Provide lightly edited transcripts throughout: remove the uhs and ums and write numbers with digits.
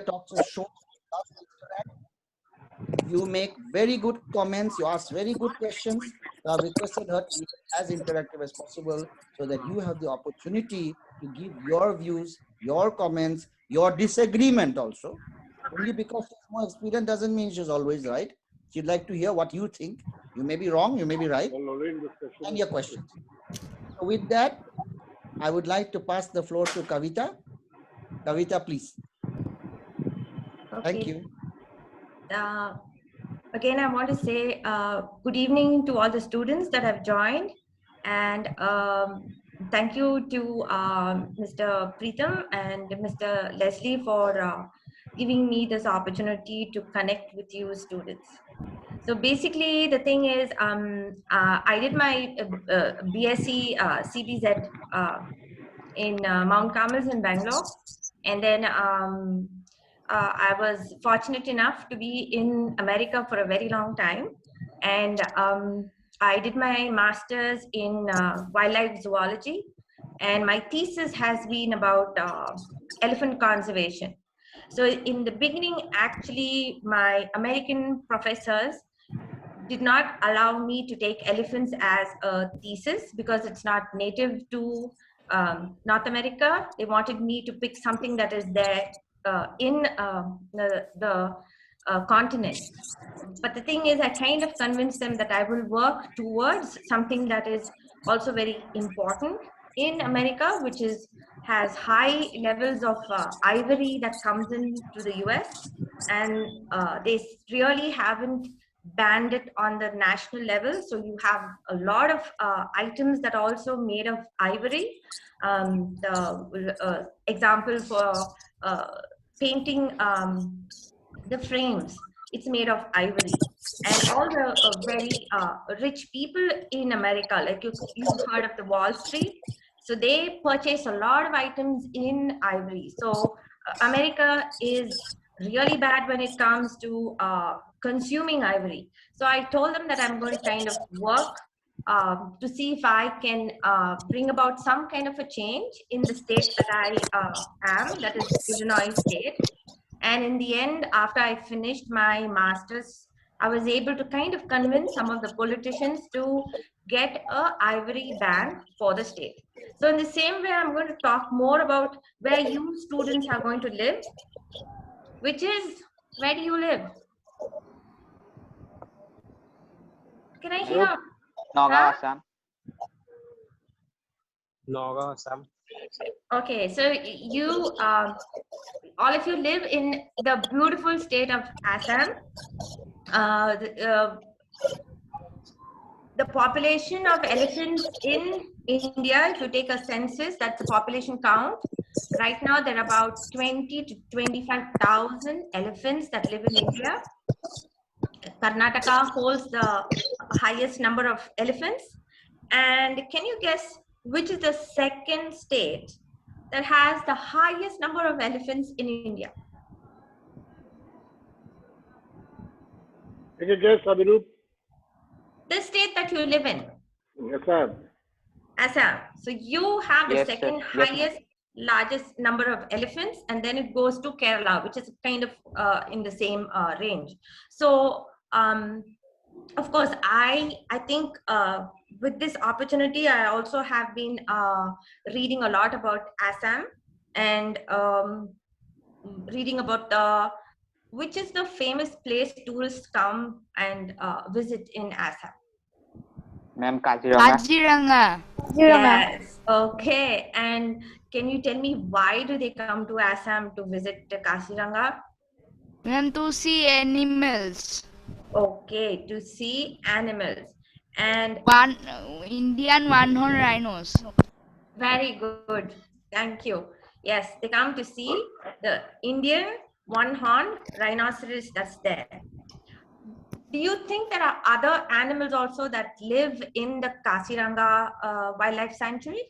talks shows love to interact. You make very good comments. You ask very good questions. So I've requested her to be as interactive as possible so that you have the opportunity to give your views, your comments, your disagreement also. Only because she's more experienced doesn't mean she's always right. She'd like to hear what you think. You may be wrong, you may be right, and your questions. So with that, I would like to pass the floor to Kavita. Kavita, please. Okay. Thank you. Again, I want to say good evening to all the students that have joined, and thank you to Mr. Preetham and Mr. Leslie for giving me this opportunity to connect with you students. So basically, the thing is, I did my BSc CBZ in Mount Carmel in Bangalore, and then I was fortunate enough to be in America for a very long time, and I did my master's in wildlife zoology, and my thesis has been about elephant conservation. So in the beginning, actually, my American professors did not allow me to take elephants as a thesis because it's not native to North America. They wanted me to pick something that is there in the continent. But the thing is, I kind of convinced them that I will work towards something that is also very important in America, which has high levels of ivory that comes into the US, and they really haven't banned it on the national level. So you have a lot of items that are also made of ivory. The example for painting the frames, it's made of ivory. And all the very rich people in America, like you've heard of the Wall Street, so they purchase a lot of items in ivory. So America is really bad when it comes to consuming ivory. So I told them that I'm going to kind of work to see if I can bring about some kind of a change in the state that I am, that is Illinois state. And in the end, after I finished my master's, I was able to kind of convince some of the politicians to get a ivory ban for the state. So in the same way, I'm going to talk more about where you students are going to live, which is, where do you live? Can I hear? Naga, Assam. Naga, Assam. Okay, so you, all of you live in the beautiful state of Assam. The population of elephants in India, if you take a census, that's the population count. Right now, there are about 20 to 25,000 elephants that live in India. Karnataka holds the highest number of elephants. And can you guess which is the second state that has the highest number of elephants in India? Take a guess, Abhirup. The state that you live in. Assam. Assam. So you have the Yes, second sir. Yes, highest, largest number of elephants, and then it goes to Kerala, which is kind of in the same range. So of course, I think with this opportunity, I also have been reading a lot about Assam and reading about which is the famous place tourists come and visit in Assam. Ma'am, Kaziranga. Kaziranga. Yes. Okay. And can you tell me why do they come to Assam to visit Kaziranga? Ma'am, to see animals. Okay, to see animals. And One Indian one-horn rhinos. very good. Thank you. Yes, they come to see the Indian one-horn rhinoceros that's there. Do you think there are other animals also that live in the Kaziranga Wildlife Sanctuary?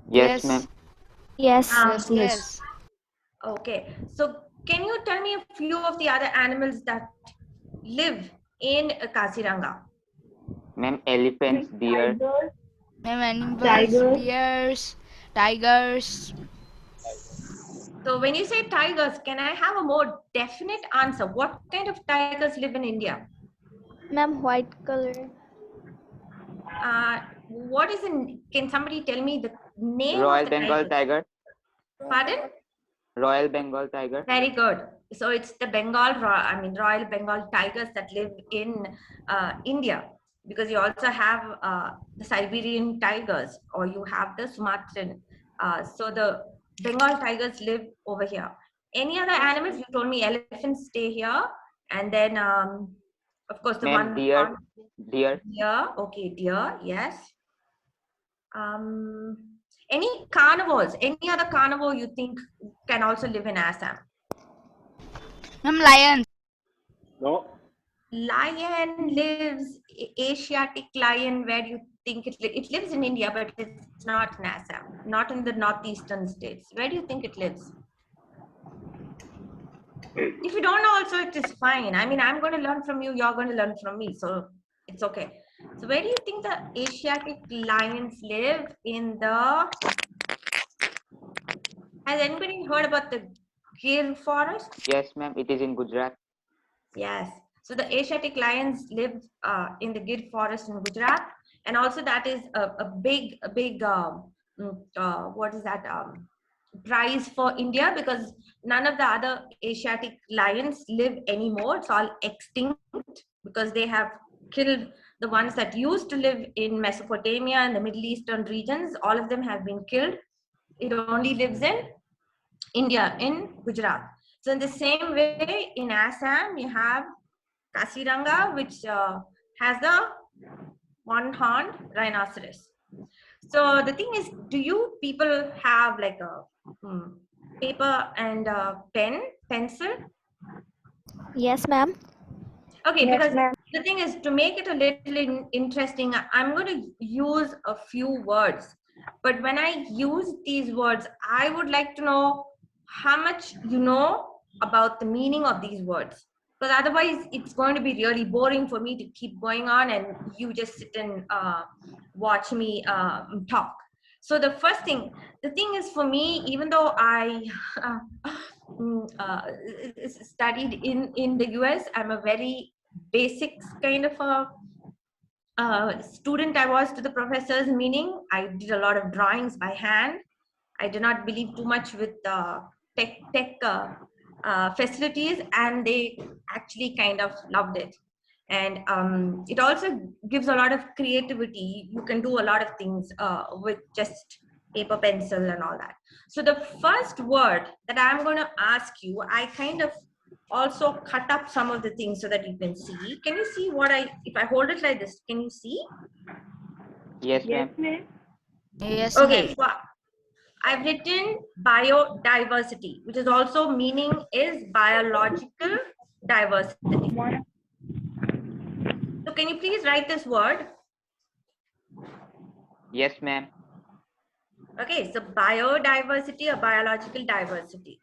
Yes, ma'am. Yes. Yes. Okay, so can you tell me a few of the other animals that live in Kaziranga? Ma'am, elephants, deer. Ma'am, animals, Tiger. bears, tigers. So when you say tigers, can I have a more definite answer? What kind of tigers live in India? Ma'am, white color. What is in? Can somebody tell me the name Royal of the Bengal tigers? tiger. Pardon? Royal Bengal tiger. Very good. So it's the Royal Bengal tigers that live in India, because you also have the Siberian tigers, or you have the Sumatran. So the Bengal tigers live over here. Any other animals? You told me elephants stay here, and then of course the Ma'am, one deer. on Deer. deer. Okay, deer. Yes. Any carnivores? Any other carnivore you think can also live in Assam? Ma'am, lions. No. Lion lives, Asiatic lion, where do you think it lives? It lives in India, but it's not in Assam, not in the northeastern states. Where do you think it lives? If you don't know also, it is fine. I mean, I'm going to learn from you, you're going to learn from me, so it's okay. So where do you think the Asiatic lions live? In the... Has anybody heard about the Gir forest? Yes, ma'am. It is in Gujarat. Yes. So the Asiatic lions live in the Gir forest in Gujarat, and also that is a big what is that prize for India, because none of the other Asiatic lions live anymore. It's all extinct because they have killed the ones that used to live in Mesopotamia and the Middle Eastern regions. All of them have been killed. It only lives in India, in Gujarat. So in the same way, in Assam, you have Kasiranga, which has the one-horned rhinoceros. So the thing is, do you people have like a paper and pencil? Yes, ma'am. Okay, Yes, because ma'am. the thing is, to make it a little interesting, I'm going to use a few words. But when I use these words, I would like to know how much you know about the meaning of these words. Because otherwise, it's going to be really boring for me to keep going on and you just sit and watch me talk. So the first thing, the thing is for me, even though I studied in the US, I'm a very basics kind of a student I was to the professors, meaning I did a lot of drawings by hand. I did not believe too much with tech facilities, and they actually kind of loved it. And it also gives a lot of creativity. You can do a lot of things with just paper, pencil, and all that. So the first word that I'm going to ask you, I kind of also cut up some of the things so that you can see. Can you see what if I hold it like this, can you see? Yes, ma'am. Yes, Okay, ma'am. so I've written biodiversity, which is also meaning is biological diversity. So can you please write this word? Yes, ma'am. Okay, so biodiversity or biological diversity.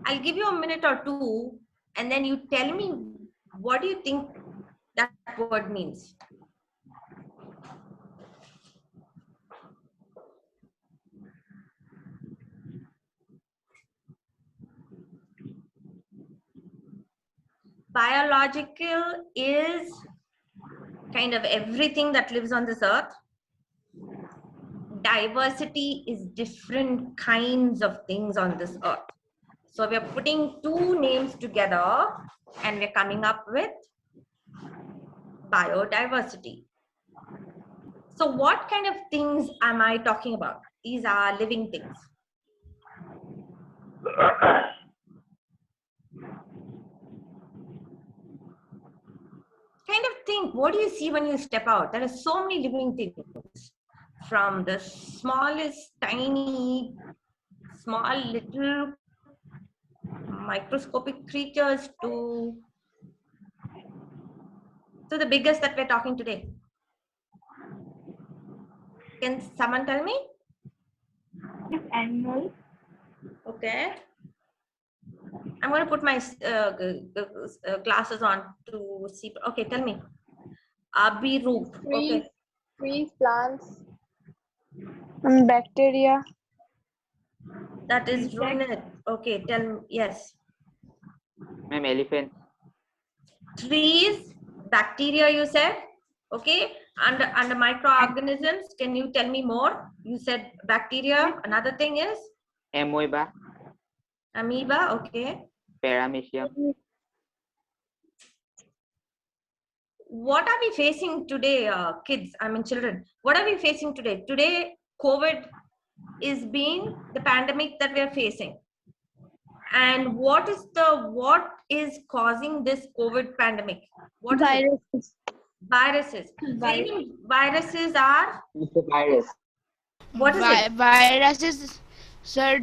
I'll give you a minute or two, and then you tell me what do you think that word means. Biological is kind of everything that lives on this earth. Diversity is different kinds of things on this earth. So we're putting two names together and we're coming up with biodiversity. So what kind of things am I talking about? These are living things. Kind of think, what do you see when you step out? There are so many living things, from the smallest, tiny, small, little, microscopic creatures to the biggest that we're talking today. Can someone tell me? Animal. Okay. I'm going to put my glasses on to see. Okay, tell me. Abhiroop. Okay. Trees, plants. Bacteria. That is ruined. Okay, tell me. Yes. Ma'am, elephant. Trees, bacteria you said. Okay, under microorganisms, can you tell me more? You said bacteria. Another thing is Amoeba. amoeba. Okay. Paramecium. What are we facing today, kids? I mean, children. What are we facing today? Today, COVID is being the pandemic that we are facing. And what is causing this COVID pandemic? What is it? Viruses. So even viruses are, It's a virus. what is it? Viruses, sir,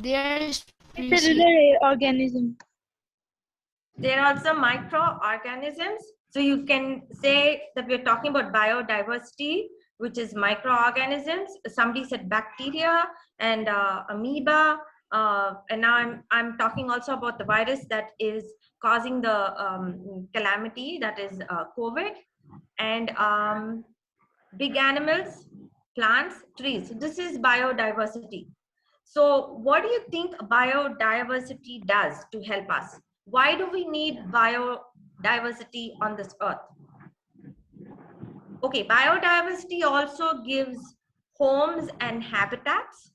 they are species. organism. There are also microorganisms. So you can say that we're talking about biodiversity, which is microorganisms. Somebody said bacteria and amoeba. And now I'm talking also about the virus that is causing the calamity, that is COVID. And big animals, plants, trees. So this is biodiversity. So what do you think biodiversity does to help us? Why do we need biodiversity on this earth? Okay, biodiversity also gives homes and habitats.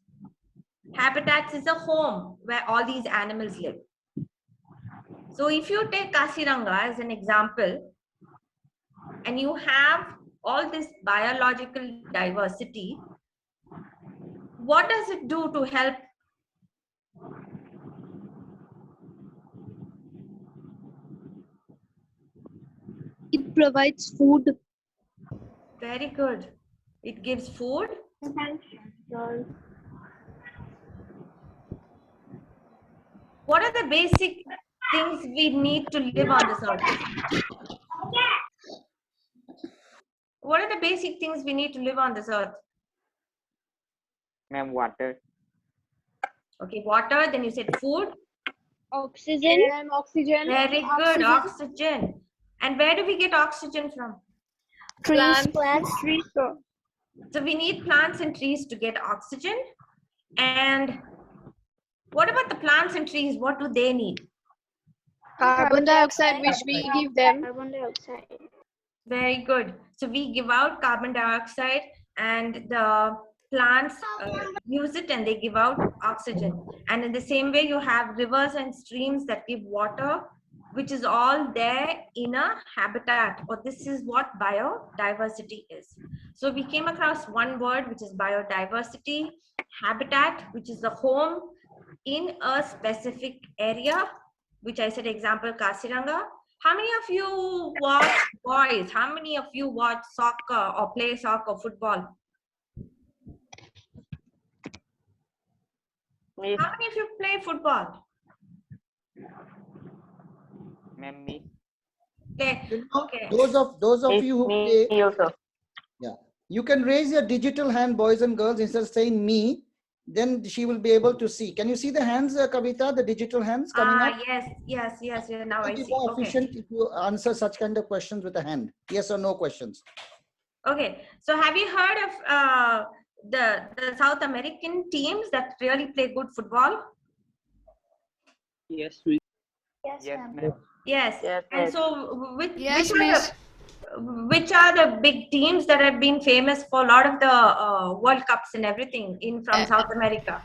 Habitats is a home where all these animals live. So if you take Kaziranga as an example, and you have all this biological diversity, what does it do to help? It provides food. Very good. It gives food. What are the basic things we need to live on this earth? What are the basic things we need to live on this earth? Ma'am, water. Okay, water, then you said food. Oxygen. Oxygen. Very good, oxygen. And where do we get oxygen from? Trees, plants. Trees. So we need plants and trees to get oxygen. And what about the plants and trees? What do they need? Carbon dioxide, which we give them. Carbon dioxide. Very good. So we give out carbon dioxide and the plants use it and they give out oxygen. And in the same way, you have rivers and streams that give water, which is all there in a habitat, or this is what biodiversity is. So we came across one word, which is biodiversity, habitat, which is the home in a specific area, which I said example, Kaziranga. How many of you watch boys? How many of you watch soccer or play soccer, football? How many of you play football? Ma'am, me. Play. Okay. Those of you who play, Me also. yeah, you can raise your digital hand, boys and girls, instead of saying me. Then she will be able to see. Can you see the hands, Kavita, the digital hands coming up? Yes. Now I It will be see. more Okay. efficient if you answer such kind of questions with a hand. Yes or no questions. Okay. So have you heard of the South American teams that really play good football? Yes, Yes, yes, ma'am. ma'am. Yes. Yes, And yes. so Yes, miss. which are the big teams that have been famous for a lot of the World Cups and everything from South America?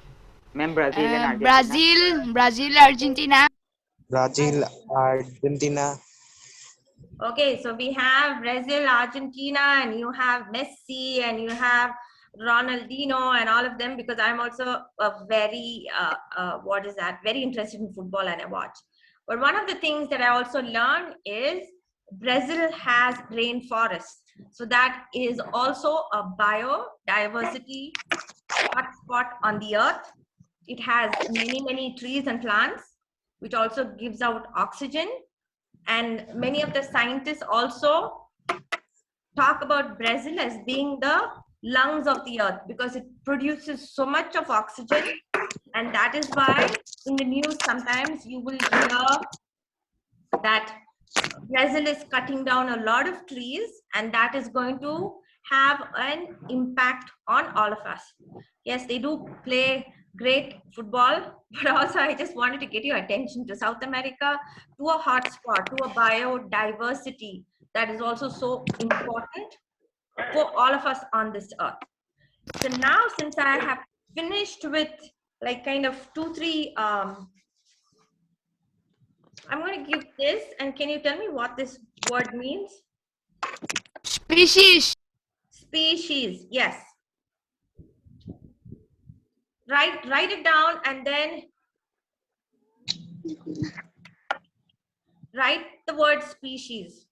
Ma'am, Brazil and Argentina. Brazil, Argentina. Brazil, Argentina. Okay, so we have Brazil, Argentina, and you have Messi, and you have Ronaldinho, and all of them, because I'm also a very, very interested in football and I watch. But one of the things that I also learned is Brazil has rainforests. So that is also a biodiversity hotspot on the earth. It has many trees and plants, which also gives out oxygen. And many of the scientists also talk about Brazil as being the lungs of the earth because it produces so much of oxygen. And that is why in the news sometimes you will hear that Brazil is cutting down a lot of trees, and that is going to have an impact on all of us. Yes, they do play great football, but also I just wanted to get your attention to South America, to a hotspot, to a biodiversity that is also so important for all of us on this earth. So now, since I have finished with like kind of 2-3, I'm going to give this, and can you tell me what this word means? Species. Species, yes. Write it down and then write the word species.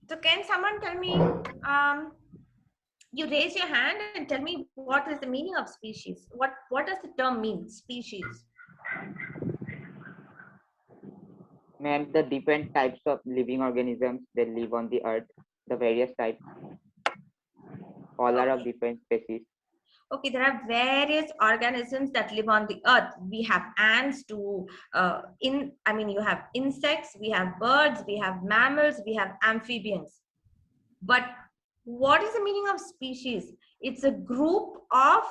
So can someone tell me, you raise your hand and tell me what is the meaning of species? What does the term mean, species? Ma'am, the different types of living organisms that live on the earth, the various types, all are of different species. Okay, there are various organisms that live on the earth. We have ants you have insects, we have birds, we have mammals, we have amphibians. But what is the meaning of species? It's a group of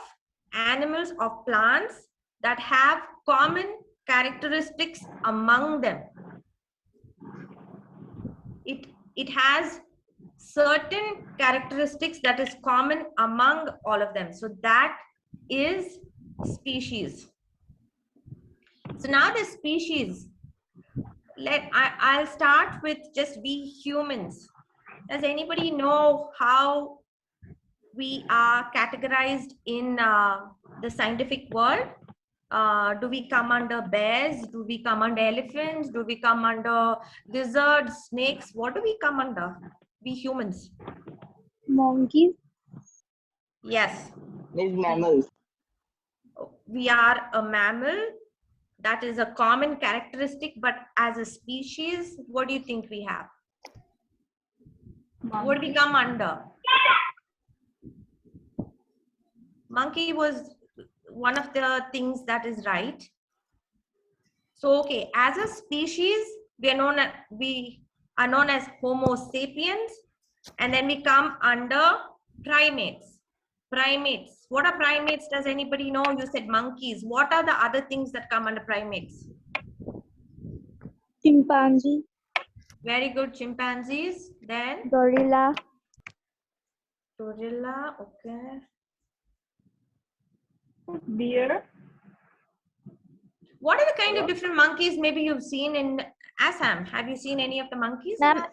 animals or plants that have common characteristics among them. It has certain characteristics that is common among all of them. So that is species. So now the species, I'll start with just we humans. Does anybody know how we are categorized in the scientific world? Do we come under bears? Do we come under elephants? Do we come under lizards, snakes? What do we come under? We humans. Monkeys. Yes. These mammals. We are a mammal. That is a common characteristic, but as a species, what do you think we have? What do we come under? Monkey was one of the things that is right. So, okay, as a species, we are known as Homo sapiens, and then we come under primates. Primates. What are primates? Does anybody know? You said monkeys. What are the other things that come under primates? Chimpanzee. Very good. Chimpanzees. Then Gorilla. gorilla. Okay. Bear. What are the kind of different monkeys maybe you've seen in Assam? Have you seen any of the monkeys in Ma'am,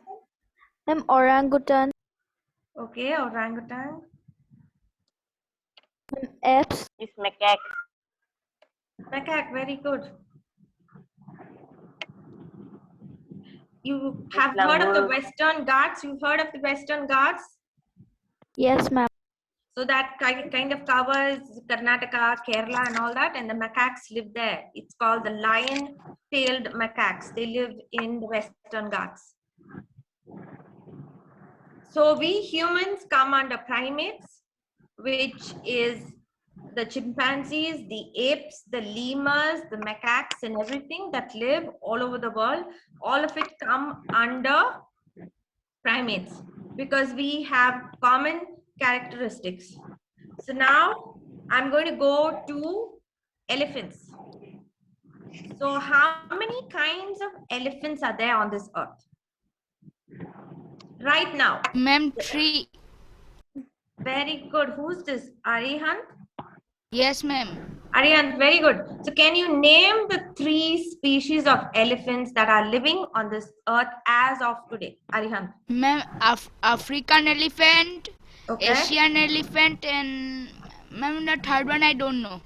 Assam? orangutan. Okay, orangutan. Apes. Is macaque. Macaque, very good. You have heard of the Western Ghats? You've heard of the Western Ghats? Yes, ma'am. So that kind of covers Karnataka, Kerala and all that, and the macaques live there. It's called the lion-tailed macaques. They live in the Western Ghats. So we humans come under primates, which is the chimpanzees, the apes, the lemurs, the macaques and everything that live all over the world. All of it come under primates because we have common characteristics. So now I'm going to go to elephants. So how many kinds of elephants are there on this earth? Right now. Ma'am, 3. Very good. Who's this? Arihant? Yes, ma'am. Arihant, very good. So can you name the 3 species of elephants that are living on this earth as of today? Arihant. Ma'am, African elephant, Okay. Asian elephant, and ma'am, the third one I don't know.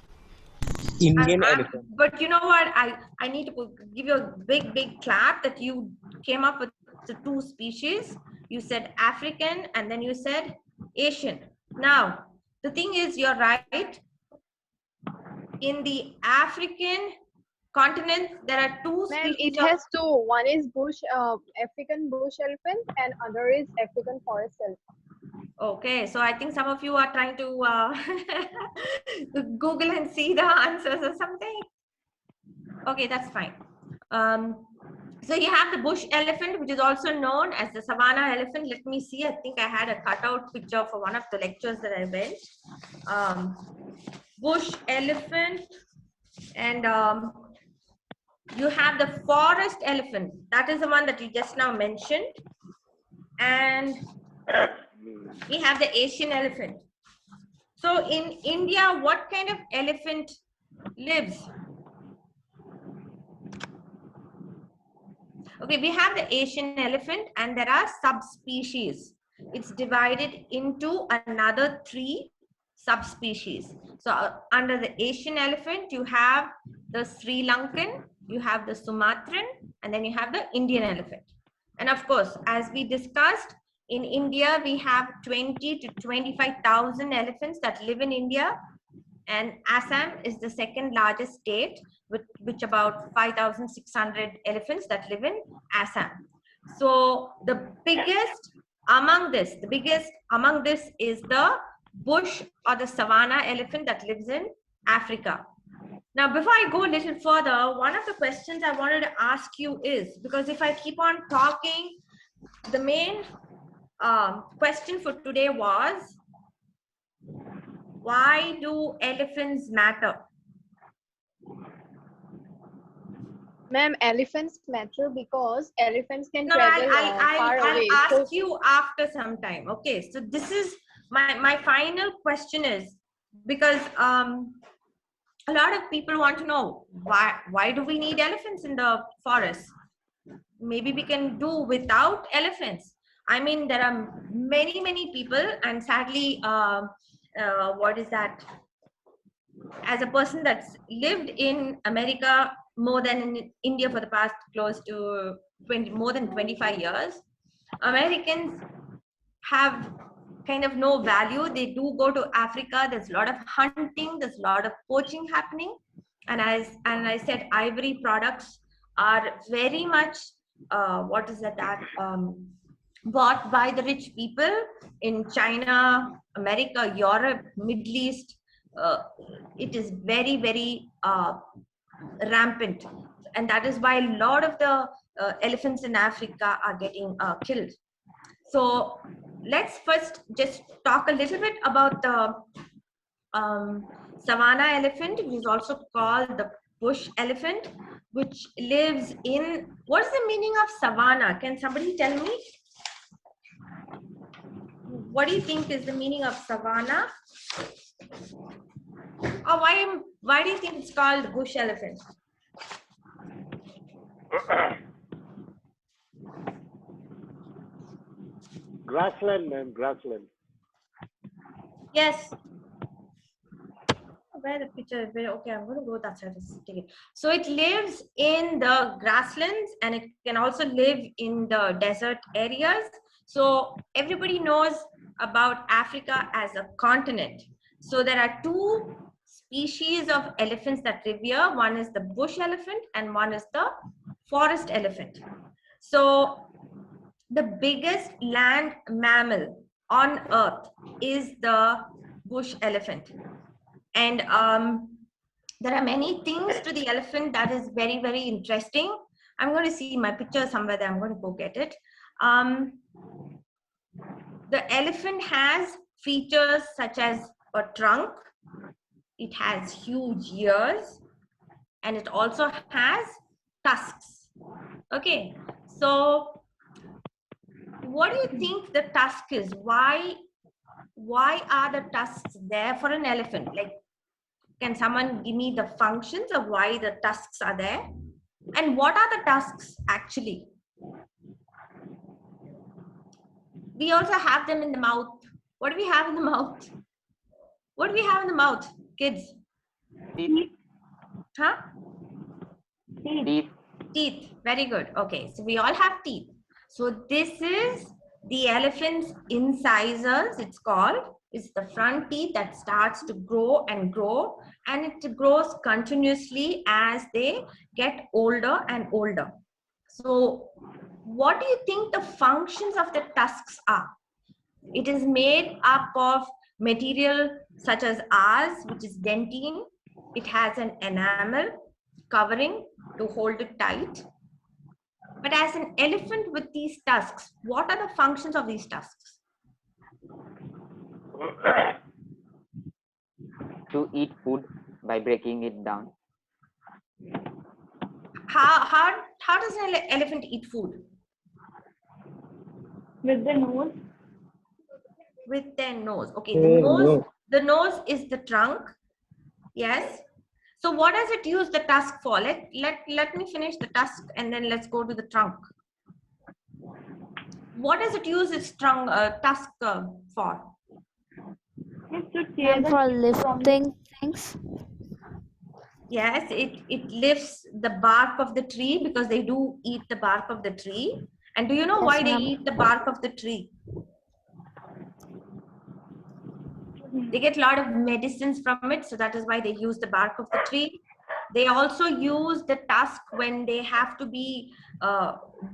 Indian elephant. But you know what? I need to give you a big clap that you came up with the 2 species. You said African and then you said Asian. Now, the thing is, you're right. In the African continent, there are 2 Ma'am, species. it has 2. One is African bush elephant and other is African forest elephant. Okay, so I think some of you are trying to Google and see the answers or something. Okay, that's fine. So you have the bush elephant, which is also known as the savanna elephant. Let me see. I think I had a cutout picture for one of the lectures that I went. Bush elephant, and you have the forest elephant. That is the one that you just now mentioned. And we have the Asian elephant. So in India, what kind of elephant lives? Okay, we have the Asian elephant and there are subspecies. It's divided into another 3 subspecies. So under the Asian elephant, you have the Sri Lankan, you have the Sumatran, and then you have the Indian elephant. And of course, as we discussed, in India, we have 20 to 25,000 elephants that live in India. And Assam is the 2nd largest state with which about 5,600 elephants that live in Assam. So the biggest among this is the bush or the savanna elephant that lives in Africa. Now, before I go a little further, one of the questions I wanted to ask you is, because if I keep on talking, the main question for today was, why do elephants matter? Ma'am, elephants matter because elephants can No, travel far away. I'll ask you after some time. Okay, so this is my final question is, because a lot of people want to know why do we need elephants in the forest? Maybe we can do without elephants. I mean, there are many people, and sadly, what is that? As a person that's lived in America more than in India for the past close to more than 25 years, Americans have kind of no value. They do go to Africa. There's a lot of hunting. There's a lot of poaching happening. And as I said, ivory products are very much bought by the rich people in China, America, Europe, Middle East. It is very rampant, and that is why a lot of the elephants in Africa are getting killed. So let's first just talk a little bit about the savanna elephant, which is also called the bush elephant, which lives in, what is the meaning of savanna? Can somebody tell me? What do you think is the meaning of savanna? Or why do you think it's called bush elephant? Grassland, ma'am, grassland. Yes. Where the picture is very okay. I'm going to go that side. Take it. So it lives in the grasslands, and it can also live in the desert areas. So everybody knows about Africa as a continent. So there are 2 species of elephants that live here. One is the bush elephant and one is the forest elephant. So the biggest land mammal on earth is the bush elephant. And there are many things to the elephant that is very interesting. I'm going to see my picture somewhere there. I'm going to go get it. The elephant has features such as a trunk. It has huge ears, and it also has tusks. Okay, so what do you think the tusk is? Why are the tusks there for an elephant? Like, can someone give me the functions of why the tusks are there? And what are the tusks actually? We also have them in the mouth. What do we have in the mouth? What do we have in the mouth, kids? Teeth. Huh? Teeth. Teeth. Very good. Okay, so we all have teeth. So this is the elephant's incisors, it's called. It's the front teeth that starts to grow, and it grows continuously as they get older and older. So what do you think the functions of the tusks are? It is made up of material such as ours, which is dentine. It has an enamel covering to hold it tight. But as an elephant with these tusks, what are the functions of these tusks? To eat food by breaking it down. How does an elephant eat food? With the nose. With their nose. Okay, No. the nose is the trunk. Yes. So what does it use the tusk for? Let me finish the tusk and then let's go to the trunk. What does it use its tusk for? And for lifting things. Yes, it lifts the bark of the tree because they do eat the bark of the tree. And do you know why they eat the bark of the tree? They get a lot of medicines from it, so that is why they use the bark of the tree. They also use the tusk when they have to be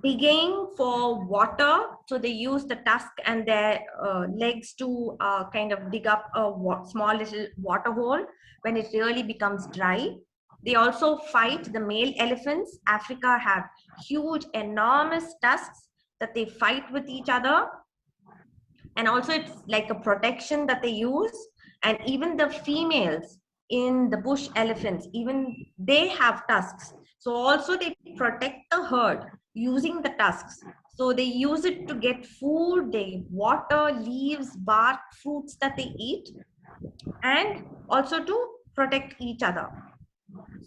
digging for water. So they use the tusk and their legs to kind of dig up a small little water hole when it really becomes dry. They also fight. The male elephants, Africa, have huge, enormous tusks that they fight with each other. And also it's like a protection that they use. And even the females in the bush elephants, even they have tusks. So also they protect the herd using the tusks. So they use it to get food, they water, leaves, bark, fruits that they eat, and also to protect each other.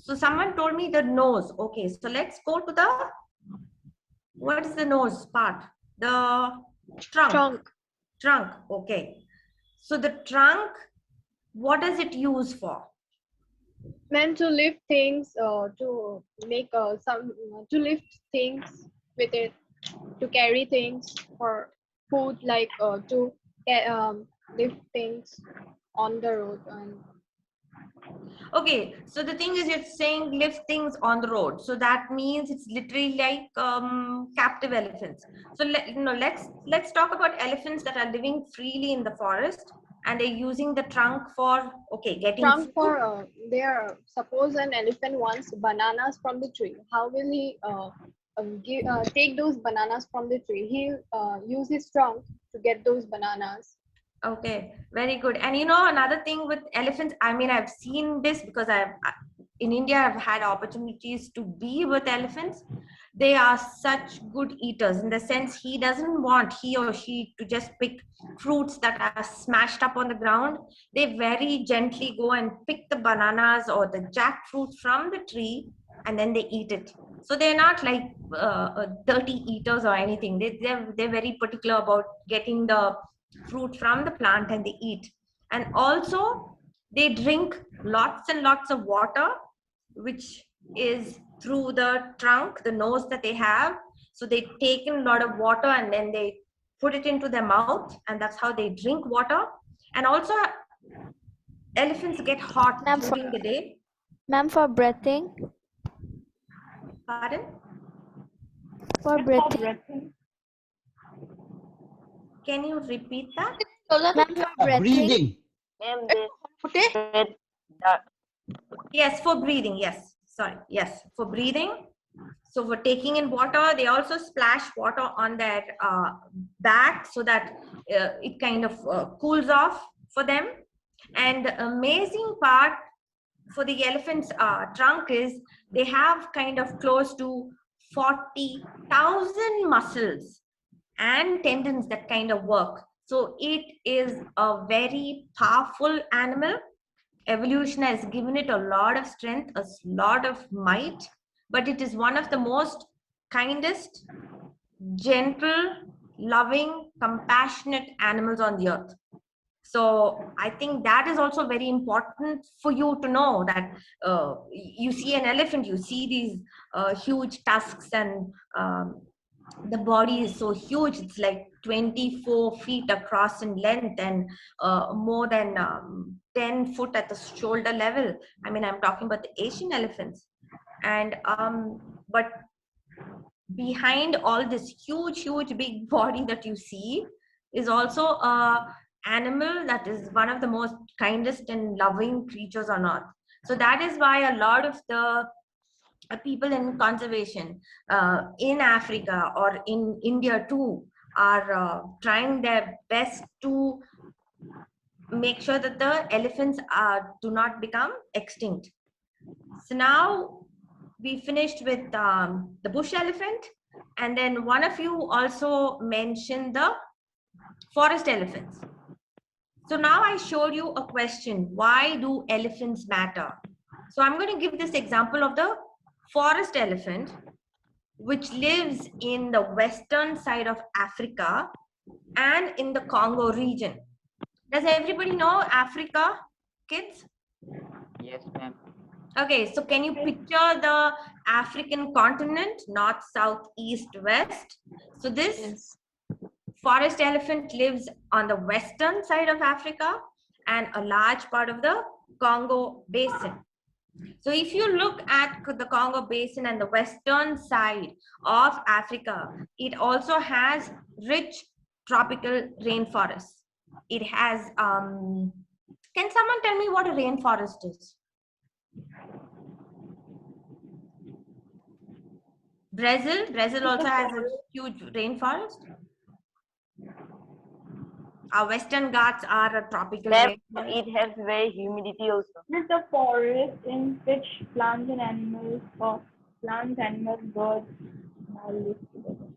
So someone told me the nose. Okay, so let's go to the, what is the nose part? The trunk. Trunk, okay. So the trunk, what does it use for? Meant to lift things, to make to lift things with it, to carry things for food, like to lift things on the road. And Okay, so the thing is, you're saying lift things on the road. So that means it's literally like captive elephants. So let's talk about elephants that are living freely in the forest and they're using the trunk for, okay, getting trunk food. for suppose an elephant wants bananas from the tree. How will he take those bananas from the tree? He'll use his trunk to get those bananas. Okay, very good. And you know, another thing with elephants, I mean, I've seen this because in India, I've had opportunities to be with elephants. They are such good eaters in the sense he doesn't want he or she to just pick fruits that are smashed up on the ground. They very gently go and pick the bananas or the jackfruit from the tree and then they eat it. So they're not like dirty eaters or anything. They're very particular about getting the fruit from the plant and they eat. And also they drink lots and lots of water, which is through the trunk, the nose that they have. So they take in a lot of water and then they put it into their mouth, and that's how they drink water. And also elephants get hot during the day. Ma'am, for breathing. Pardon? For breathing. Can you repeat that? Ma'am, for breathing. Yes, for breathing. Yes, sorry. Yes, for breathing. So for taking in water, they also splash water on their back so that it kind of cools off for them. And the amazing part for the elephant's trunk is they have kind of close to 40,000 muscles and tendons that kind of work. So it is a very powerful animal. Evolution has given it a lot of strength, a lot of might, but it is one of the most kindest, gentle, loving, compassionate animals on the earth. So I think that is also very important for you to know that you see an elephant, you see these huge tusks and the body is so huge. It's like 24 feet across in length and more than 10 foot at the shoulder level. I mean, I'm talking about the Asian elephants. And but behind all this huge big body that you see, is also a animal that is one of the most kindest and loving creatures on earth. So that is why a lot of the people in conservation in Africa or in India too are trying their best to make sure that the elephants do not become extinct. So now we finished with the bush elephant, and then one of you also mentioned the forest elephants. So now I showed you a question, why do elephants matter? So I'm going to give this example of the forest elephant, which lives in the western side of Africa and in the Congo region. Does everybody know Africa, kids? Yes, ma'am. Okay, so can you picture the African continent, north, south, east, west? So this forest elephant lives on the western side of Africa and a large part of the Congo basin. So if you look at the Congo basin and the western side of Africa, it also has rich tropical rainforests. It has, can someone tell me what a rainforest is? Brazil also has a huge rainforest. Our Western Ghats are a tropical rainforest. It has very humidity also. It's a forest in which plants and animals, birds, all live together.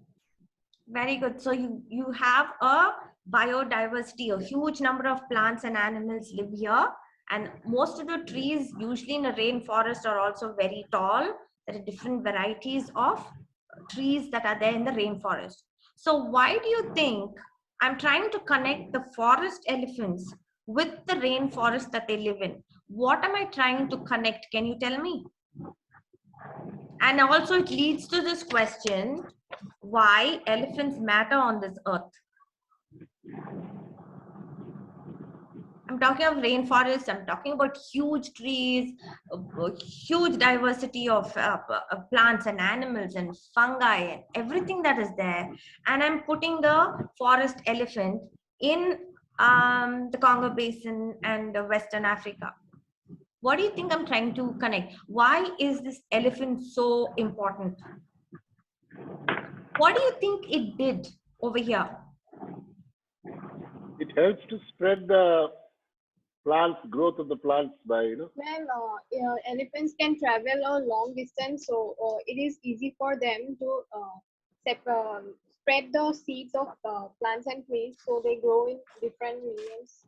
Very good. So you have a biodiversity, a huge number of plants and animals live here. And most of the trees usually in a rainforest are also very tall. There are different varieties of trees that are there in the rainforest. So why do you think I'm trying to connect the forest elephants with the rainforest that they live in? What am I trying to connect? Can you tell me? And also it leads to this question, why elephants matter on this earth? I'm talking of rainforests, I'm talking about huge trees, huge diversity of plants and animals and fungi and everything that is there. And I'm putting the forest elephant in the Congo Basin and Western Africa. What do you think I'm trying to connect? Why is this elephant so important? What do you think it did over here? It helps to spread the growth of the plants by, Ma'am, elephants can travel a long distance, so it is easy for them to spread the seeds of plants and trees, so they grow in different mediums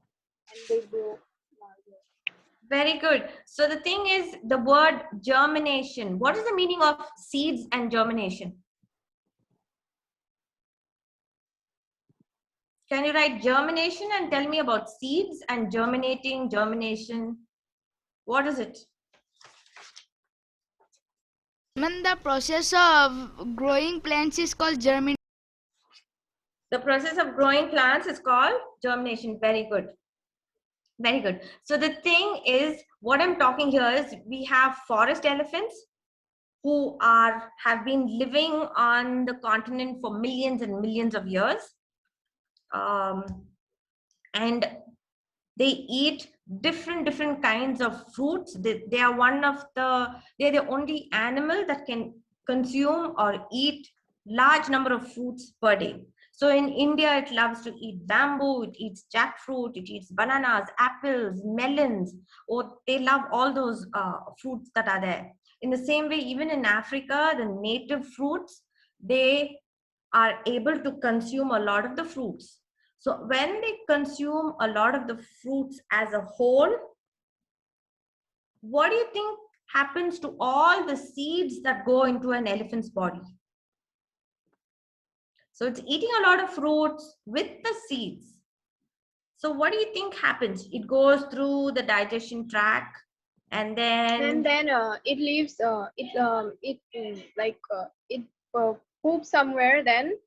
and they grow larger. Very good. So the thing is, the word germination. What is the meaning of seeds and germination? Can you write germination and tell me about seeds and germination? What is it? When the process of growing plants is called germination. The process of growing plants is called germination. Very good. Very good. So the thing is, what I'm talking here is we have forest elephants who have been living on the continent for millions and millions of years. And they eat different kinds of fruits. They are they're the only animal that can consume or eat large number of fruits per day. So in India, it loves to eat bamboo, it eats jackfruit, it eats bananas, apples, melons, or they love all those fruits that are there. In the same way, even in Africa, the native fruits, they are able to consume a lot of the fruits. So when they consume a lot of the fruits as a whole, what do you think happens to all the seeds that go into an elephant's body? So it's eating a lot of fruits with the seeds. So what do you think happens? It goes through the digestion tract and then it leaves it poops somewhere, then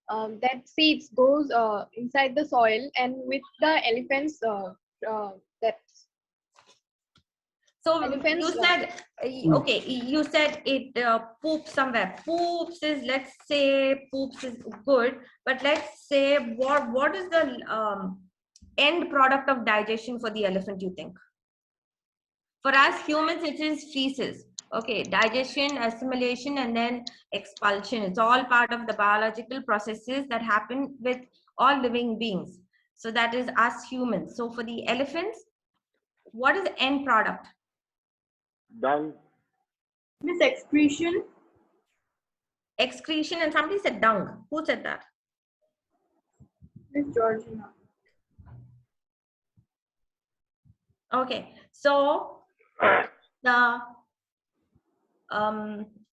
that seeds goes inside the soil and with the elephants So Elephants, you said, okay, you said it poops somewhere. Poops is, let's say poops is good, but let's say what is the end product of digestion for the elephant, you think? For us humans, it is feces. Okay, digestion, assimilation, and then expulsion. It's all part of the biological processes that happen with all living beings. So that is us humans. So for the elephants, what is the end product? Dung. Miss excretion. Excretion, and somebody said dung. Who said that? Miss Georgina. Okay, so the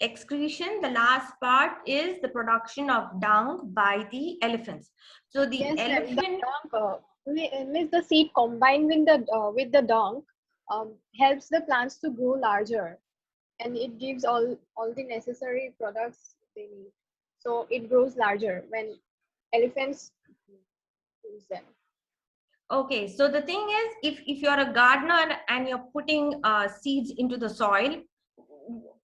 excretion, the last part is the production of dung by the elephants. So the yes, ma'am, elephant, the dung, means the seed combined with the dung helps the plants to grow larger, and it gives all the necessary products they need. So it grows larger when elephants use them. okay, so the thing is, if you're a gardener and you're putting seeds into the soil,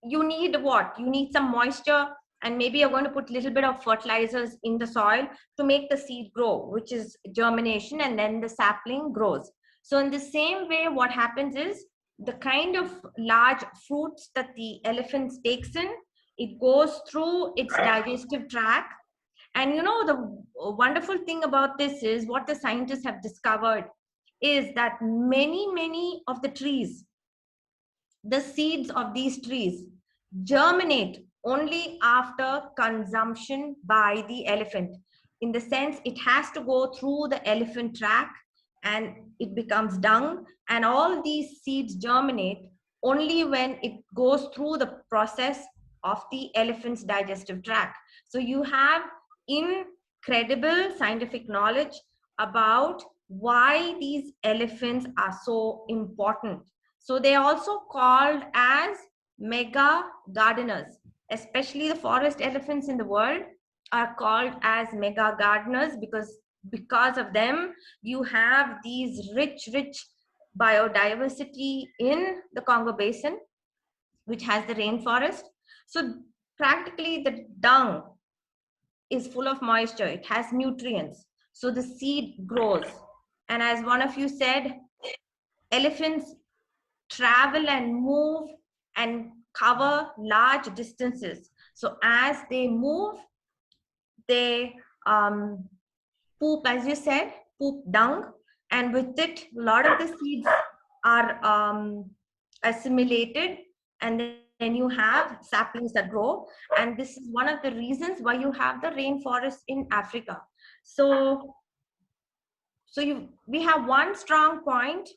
you need what? You need some moisture, and maybe you're going to put a little bit of fertilizers in the soil to make the seed grow, which is germination, and then the sapling grows. So in the same way, what happens is the kind of large fruits that the elephant takes in, it goes through its digestive tract. And you know, the wonderful thing about this is what the scientists have discovered is that many of the trees, the seeds of these trees germinate only after consumption by the elephant. In the sense, it has to go through the elephant tract and it becomes dung, and all these seeds germinate only when it goes through the process of the elephant's digestive tract. So you have incredible scientific knowledge about why these elephants are so important. So they're also called as mega gardeners, especially the forest elephants in the world are called as mega gardeners because of them you have these rich biodiversity in the Congo Basin, which has the rainforest. So practically the dung is full of moisture, it has nutrients, so the seed grows. And as one of you said, elephants travel and move and cover large distances. So as they move, they poop, as you said, poop dung, and with it, a lot of the seeds are assimilated, and then you have saplings that grow. And this is one of the reasons why you have the rainforest in Africa. So we have one strong point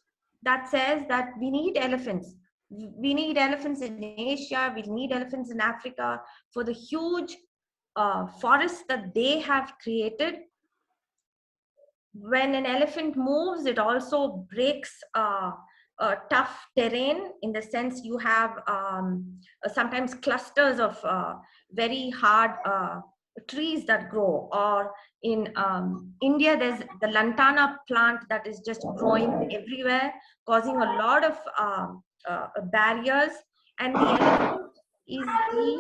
that says that we need elephants. We need elephants in Asia, we need elephants in Africa for the huge forests that they have created. When an elephant moves, it also breaks tough terrain, in the sense you have sometimes clusters of very hard trees that grow. Or in India, there's the lantana plant that is just growing everywhere, causing a lot of barriers. And the elephant is the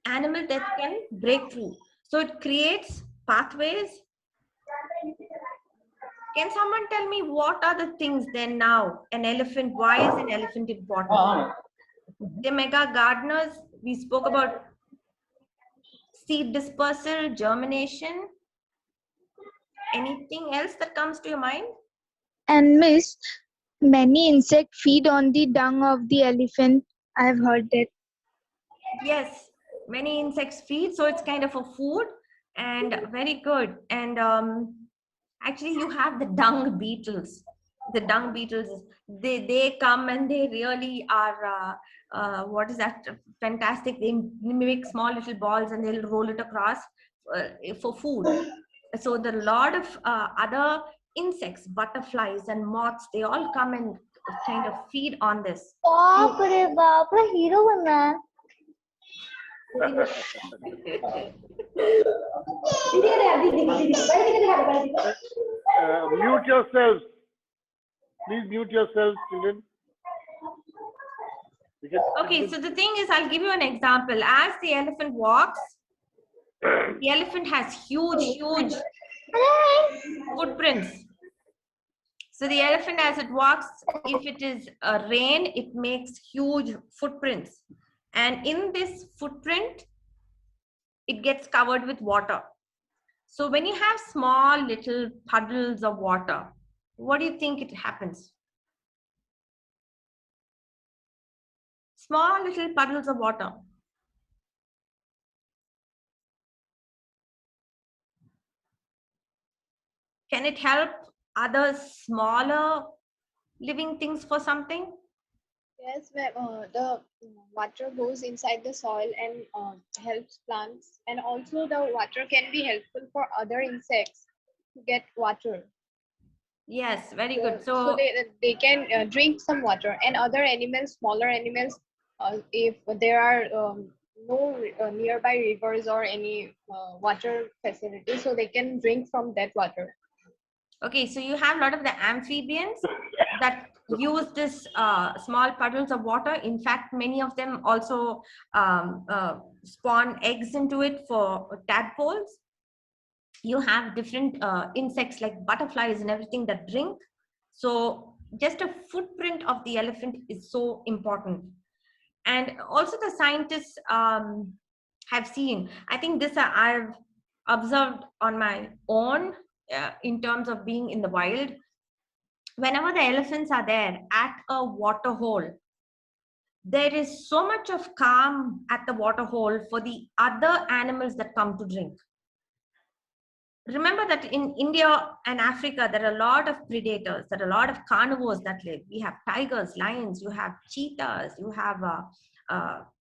animal that can break through. So it creates pathways. Can someone tell me what are the things then now? An elephant, why is an elephant important? The mega gardeners, we spoke about seed dispersal, germination. Anything else that comes to your mind? And Miss, many insects feed on the dung of the elephant. I have heard that. Yes, many insects feed, so it's kind of a food, and very good. And actually, you have the dung beetles. The dung beetles, they come and they really are what is that, fantastic. They make small little balls and they'll roll it across for food. So there are a lot of other insects, butterflies and moths, they all come and kind of feed on this. hero banna. Mute yourselves. Please mute yourselves, children. Okay, so the thing is, I'll give you an example. As the elephant walks, the elephant has huge footprints. So the elephant, as it walks, if it is rain, it makes huge footprints. And in this footprint, it gets covered with water. So when you have small little puddles of water, what do you think it happens? Small little puddles of water. Can it help other smaller living things for something? Yes, ma'am. The water goes inside the soil and helps plants, and also the water can be helpful for other insects to get water. Yes, very good. So So they can drink some water, and other animals, smaller animals, if there are no nearby rivers or any water facility, so they can drink from that water. okay, so you have a lot of the amphibians that use this small puddles of water. In fact, many of them also spawn eggs into it for tadpoles. You have different insects like butterflies and everything that drink. So just a footprint of the elephant is so important. And also the scientists have seen, I think this I've observed on my own in terms of being in the wild. Whenever the elephants are there at a water hole, there is so much of calm at the water hole for the other animals that come to drink. Remember that in India and Africa, there are a lot of predators, there are a lot of carnivores that live. We have tigers, lions, you have cheetahs, you have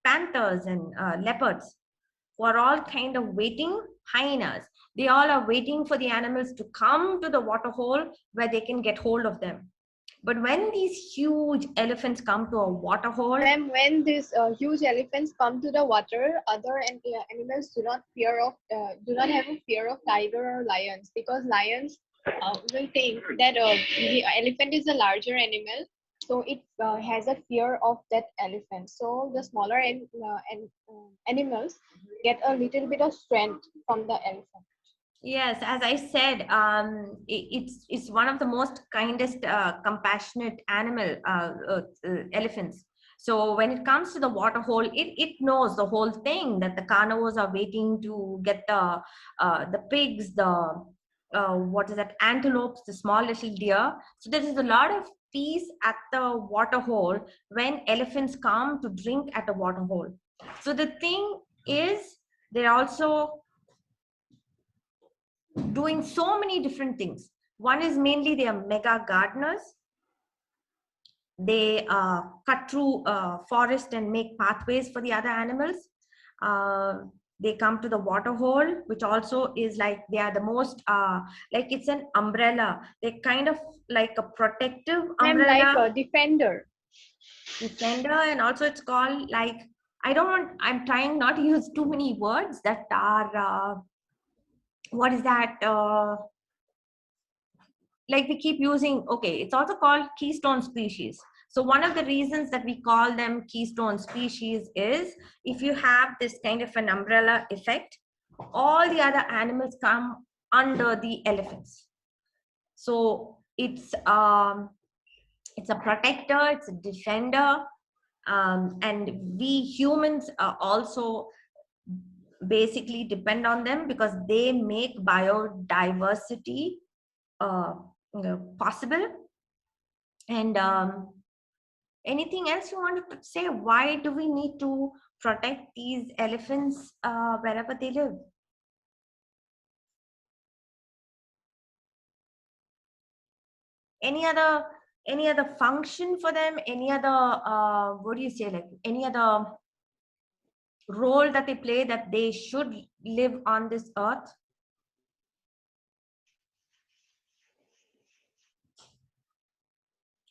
panthers and leopards, who are all kind of waiting, hyenas. They all are waiting for the animals to come to the water hole where they can get hold of them. But when these huge elephants come to a water hole, And when these huge elephants come to the water, other animals do not have a fear of tiger or lions, because lions will think that the elephant is a larger animal, so it has a fear of that elephant. So the smaller animals get a little bit of strength from the elephant. yes, as I said, it's one of the most kindest, compassionate animal, elephants. So when it comes to the water hole, it knows the whole thing, that the carnivores are waiting to get the pigs, the what is that, antelopes, the small little deer. So there is a lot of peace at the water hole when elephants come to drink at a water hole. So the thing is, they're also doing so many different things. One is mainly they are mega gardeners. They cut through forest and make pathways for the other animals. They come to the water hole, which also is like they are the most like it's an umbrella. They're kind of like a protective umbrella. Like a defender. And also it's called like, I'm trying not to use too many words that are what is that, like we keep using, okay, it's also called keystone species. So one of the reasons that we call them keystone species is if you have this kind of an umbrella effect, all the other animals come under the elephants. So it's a protector, it's a defender, and we humans also basically depend on them because they make biodiversity possible. And anything else you wanted to say? Why do we need to protect these elephants wherever they live? Any other function for them? Any other what do you say, like any other role that they play, that they should live on this earth?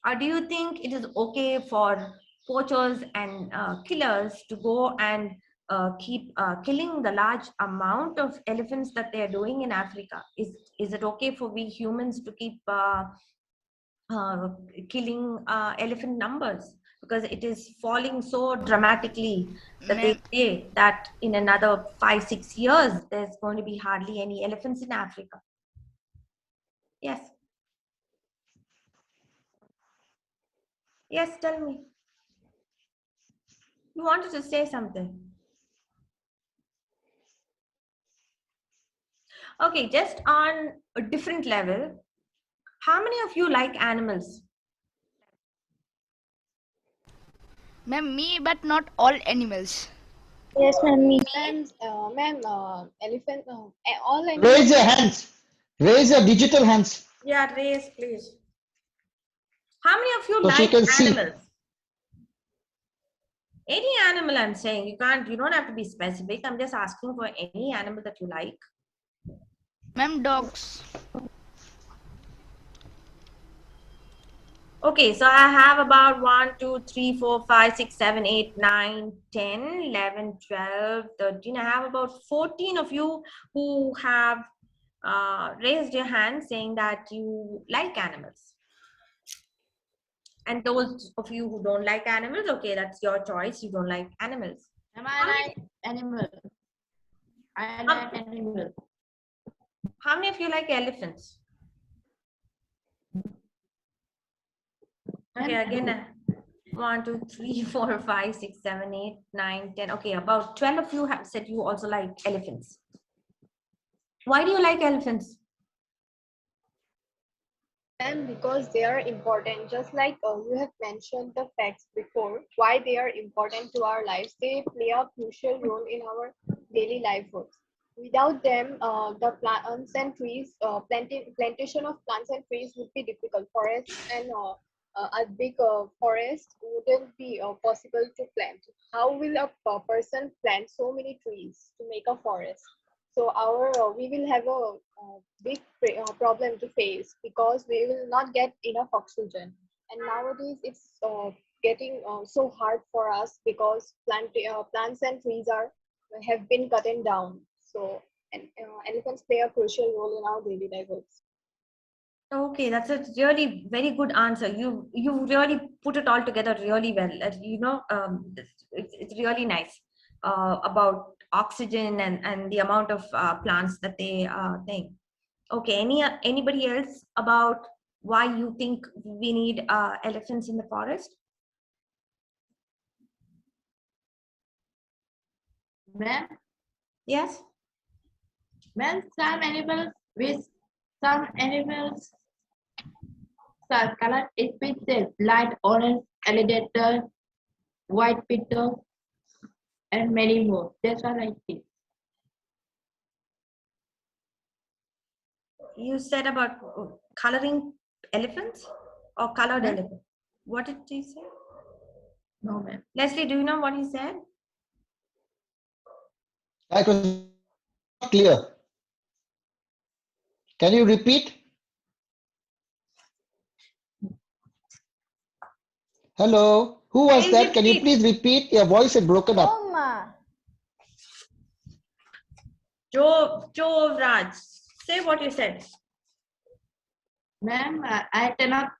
Or do you think it is okay for poachers and killers to go and keep killing the large amount of elephants that they are doing in Africa? Is it okay for we humans to keep killing elephant numbers? because it is falling so dramatically that they Ma'am, say that in another 5-6 years, there's going to be hardly any elephants in Africa. Yes. Yes, tell me. You wanted to say something. Okay, just on a different level, how many of you like animals? ma'am, me, but not all animals. Yes, ma'am. Ma'am, elephant, all Raise animals. your hands. Raise your digital hands Yeah, raise, please. How many of you so she like can see. animals? Any animal I'm saying, you don't have to be specific. I'm just asking for any animal that you like. Ma'am, dogs. Okay, so I have about 1, 2, 3, 4, 5, 6, 7, 8, 9, 10, 11, 12, 13. I have about 14 of you who have raised your hand saying that you like animals. And those of you who don't like animals, okay, that's your choice. You don't like animals. I like animals. I like animals. How many of you like elephants? Okay, again, 1, 2, 3, 4, 5, 6, 7, 8, 9, 10. Okay, about 12 of you have said you also like elephants. Why do you like elephants? And because they are important, just like you have mentioned the facts before, why they are important to our lives. They play a crucial role in our daily life works. Without them, the plants and trees, plantation of plants and trees would be difficult. Forests and a big forest wouldn't be possible to plant. How will a person plant so many trees to make a forest? So we will have a big problem to face because we will not get enough oxygen. And nowadays it's getting so hard for us because plants and trees have been cutting down. So elephants play a crucial role in our daily lives. Okay, that's a really very good answer. You really put it all together really well. It's really nice about oxygen and the amount of plants that they think. Okay, anybody else about why you think we need elephants in the forest? Ma'am, Yes. ma'am, some animals are colored species light orange, alligator, white peacock, and many more. That's what I think. You said about coloring elephants or colored Hmm? elephant. What did he say? No, ma'am. Leslie, do you know what he said? That was not clear. Can you repeat? Hello, who was that? Can you please repeat? Your voice is broken up. Joe Raj, say what you said. Ma'am, I cannot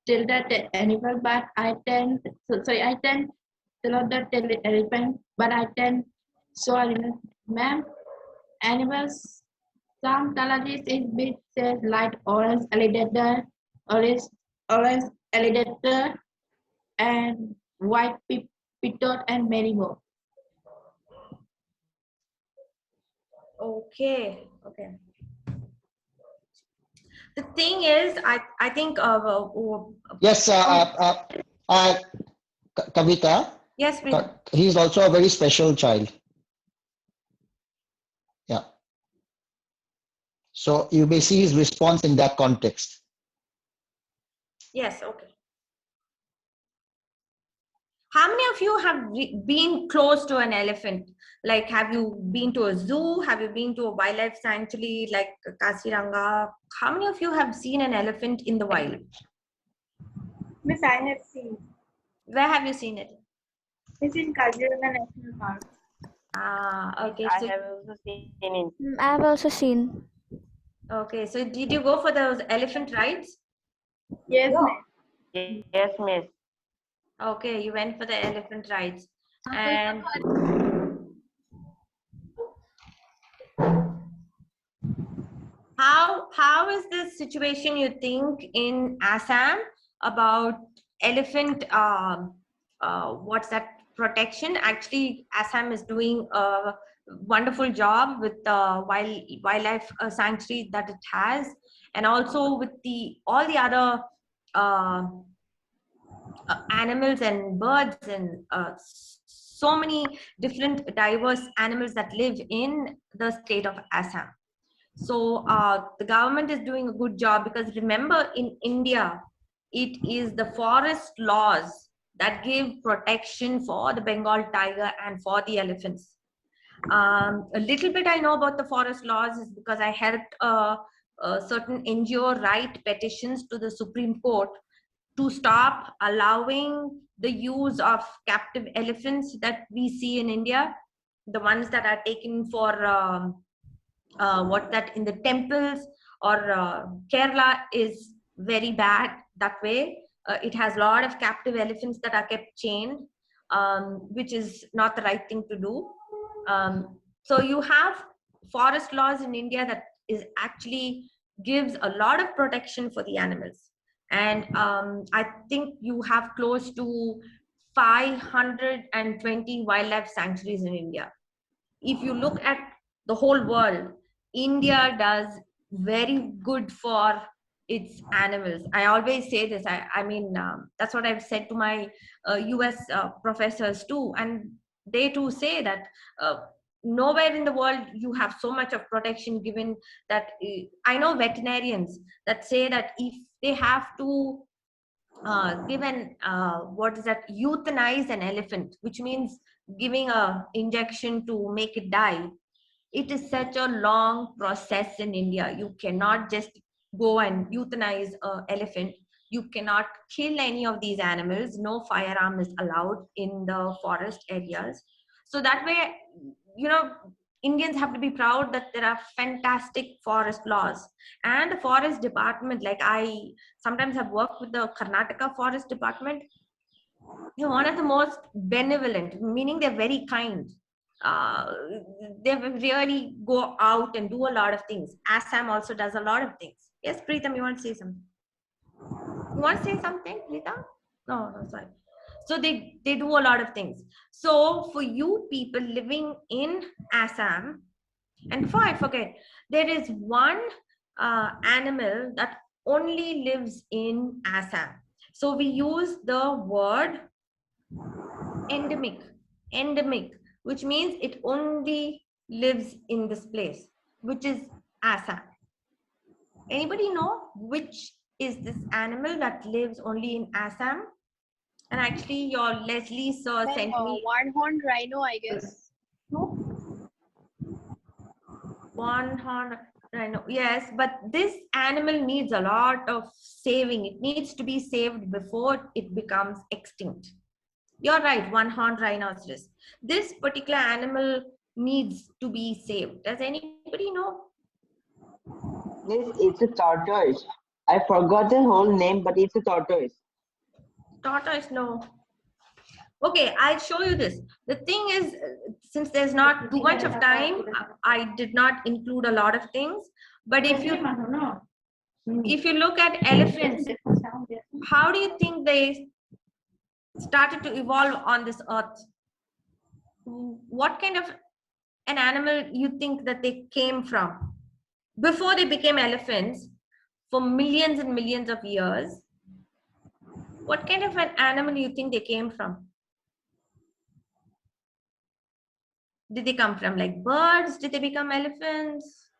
tell that animal, but I can tell out that elephant, but I can show animal. Ma'am, animals, some colors is big, says light orange alligator, orange alligator, and white peacock, and many more. Okay. The thing is, I think Yes, Kavita. Yes, please. He's also a very special child. Yeah. So you may see his response in that context. Yes, okay. How many of you have been close to an elephant? Like, have you been to a zoo? Have you been to a wildlife sanctuary like Kaziranga? How many of you have seen an elephant in the wild? Miss, I have seen. Where have you seen it? It's in Kaziranga National Park. Ah, okay. I So, have also seen it. I've also seen. okay, so did you go for those elephant rides? Yes, ma'am. Yes, miss. Okay, you went for the elephant rides. And how is this situation, you think, in Assam about elephant what's that, protection? Actually, Assam is doing a wonderful job with the wildlife sanctuary that it has, and also with all the other animals and birds and so many different diverse animals that live in the state of Assam. So the government is doing a good job, because remember, in India, it is the forest laws that give protection for the Bengal tiger and for the elephants. A little bit I know about the forest laws is because I helped a certain NGO write petitions to the Supreme Court to stop allowing the use of captive elephants that we see in India, the ones that are taken for what that in the temples, or Kerala is very bad that way. It has a lot of captive elephants that are kept chained, which is not the right thing to do. So you have forest laws in India that is actually gives a lot of protection for the animals. And I think you have close to 520 wildlife sanctuaries in India. If you look at the whole world, India does very good for its animals. I always say this. I mean, that's what I've said to my US professors too. And they too say that nowhere in the world you have so much of protection given that. I know veterinarians that say that if they have to give an what is that, euthanize an elephant, which means giving a injection to make it die, it is such a long process in India. You cannot just go and euthanize an elephant. You cannot kill any of these animals. No firearm is allowed in the forest areas. So that way, Indians have to be proud that there are fantastic forest laws. And the forest department, like I sometimes have worked with the Karnataka forest department, they're one of the most benevolent, meaning they're very kind. They really go out and do a lot of things. Assam also does a lot of things. Yes, Preetham, you want to say something? You want to say something, Preetham? No, sorry. So they do a lot of things. So for you people living in Assam, and before I forget, there is one animal that only lives in Assam. So we use the word endemic, which means it only lives in this place, which is Assam. Anybody know which is this animal that lives only in Assam? And actually, your Leslie sir sent me one-horned rhino, I guess. One-horned rhino. Yes, but this animal needs a lot of saving. It needs to be saved before it becomes extinct. You're right, one-horned rhinoceros. This particular animal needs to be saved. Does anybody know? Yes, it's a tortoise. I forgot the whole name, but it's a tortoise. Tortoise, no. Okay, I'll show you this. The thing is, since there's not too much of time, I did not include a lot of things. But if you look at elephants, how do you think they started to evolve on this earth? What kind of an animal you think that they came from? Before they became elephants, for millions and millions of years, what kind of an animal you think they came from? Did they come from like birds? Did they become elephants?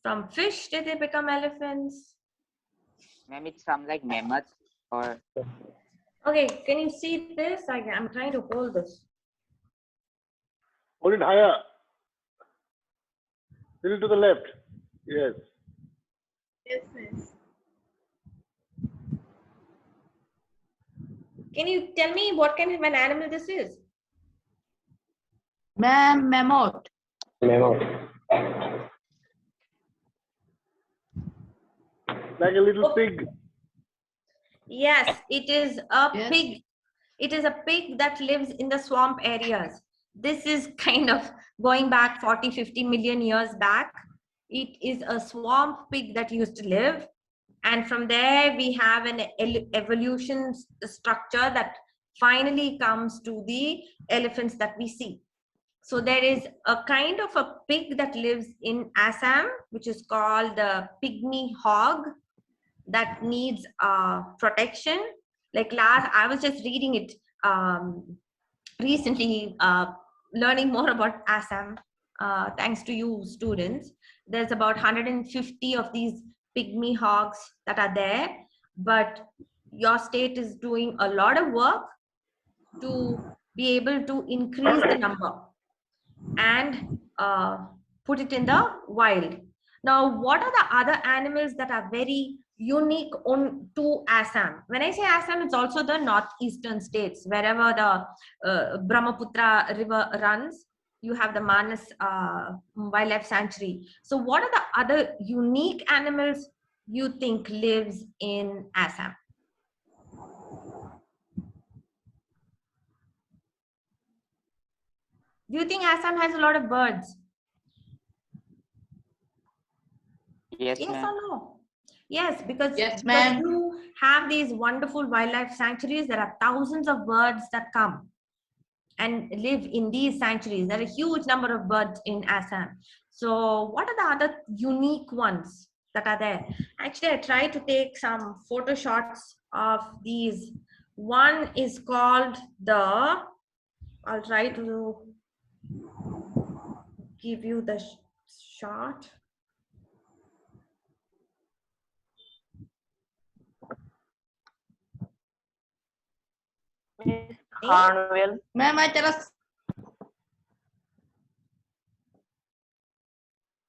From fish, did they become elephants? Ma'am, it's some like mammoth or... Okay, can you see this? I'm trying to hold this. Hold it higher. Little to the left. Yes. Yes, miss. Can you tell me what kind of an animal this is? Mammoth. Like a little pig. Yes, it is a Yes. pig. It is a pig that lives in the swamp areas. This is kind of going back 40, 50 million years back. It is a swamp pig that used to live. And from there, we have an evolution structure that finally comes to the elephants that we see. So there is a kind of a pig that lives in Assam, which is called the pygmy hog, that needs protection. Like I was just reading it recently, learning more about Assam, thanks to you students. There's about 150 of these pygmy hogs that are there, but your state is doing a lot of work to be able to increase the number and put it in the wild. Now, what are the other animals that are very unique to Assam? When I say Assam, it's also the northeastern states. Wherever the Brahmaputra river runs, you have the Manas Wildlife Sanctuary. So what are the other unique animals you think lives in Assam? Do you think Assam has a lot of birds? Yes, Yes ma'am. or no? Yes, because ma'am. you have these wonderful wildlife sanctuaries. There are thousands of birds that come and live in these sanctuaries. There are a huge number of birds in Assam. So what are the other unique ones that are there? Actually, I tried to take some photo shots of these. One is called I'll try to give you the shot. Miss Harnwell. Ma'am, I tell us.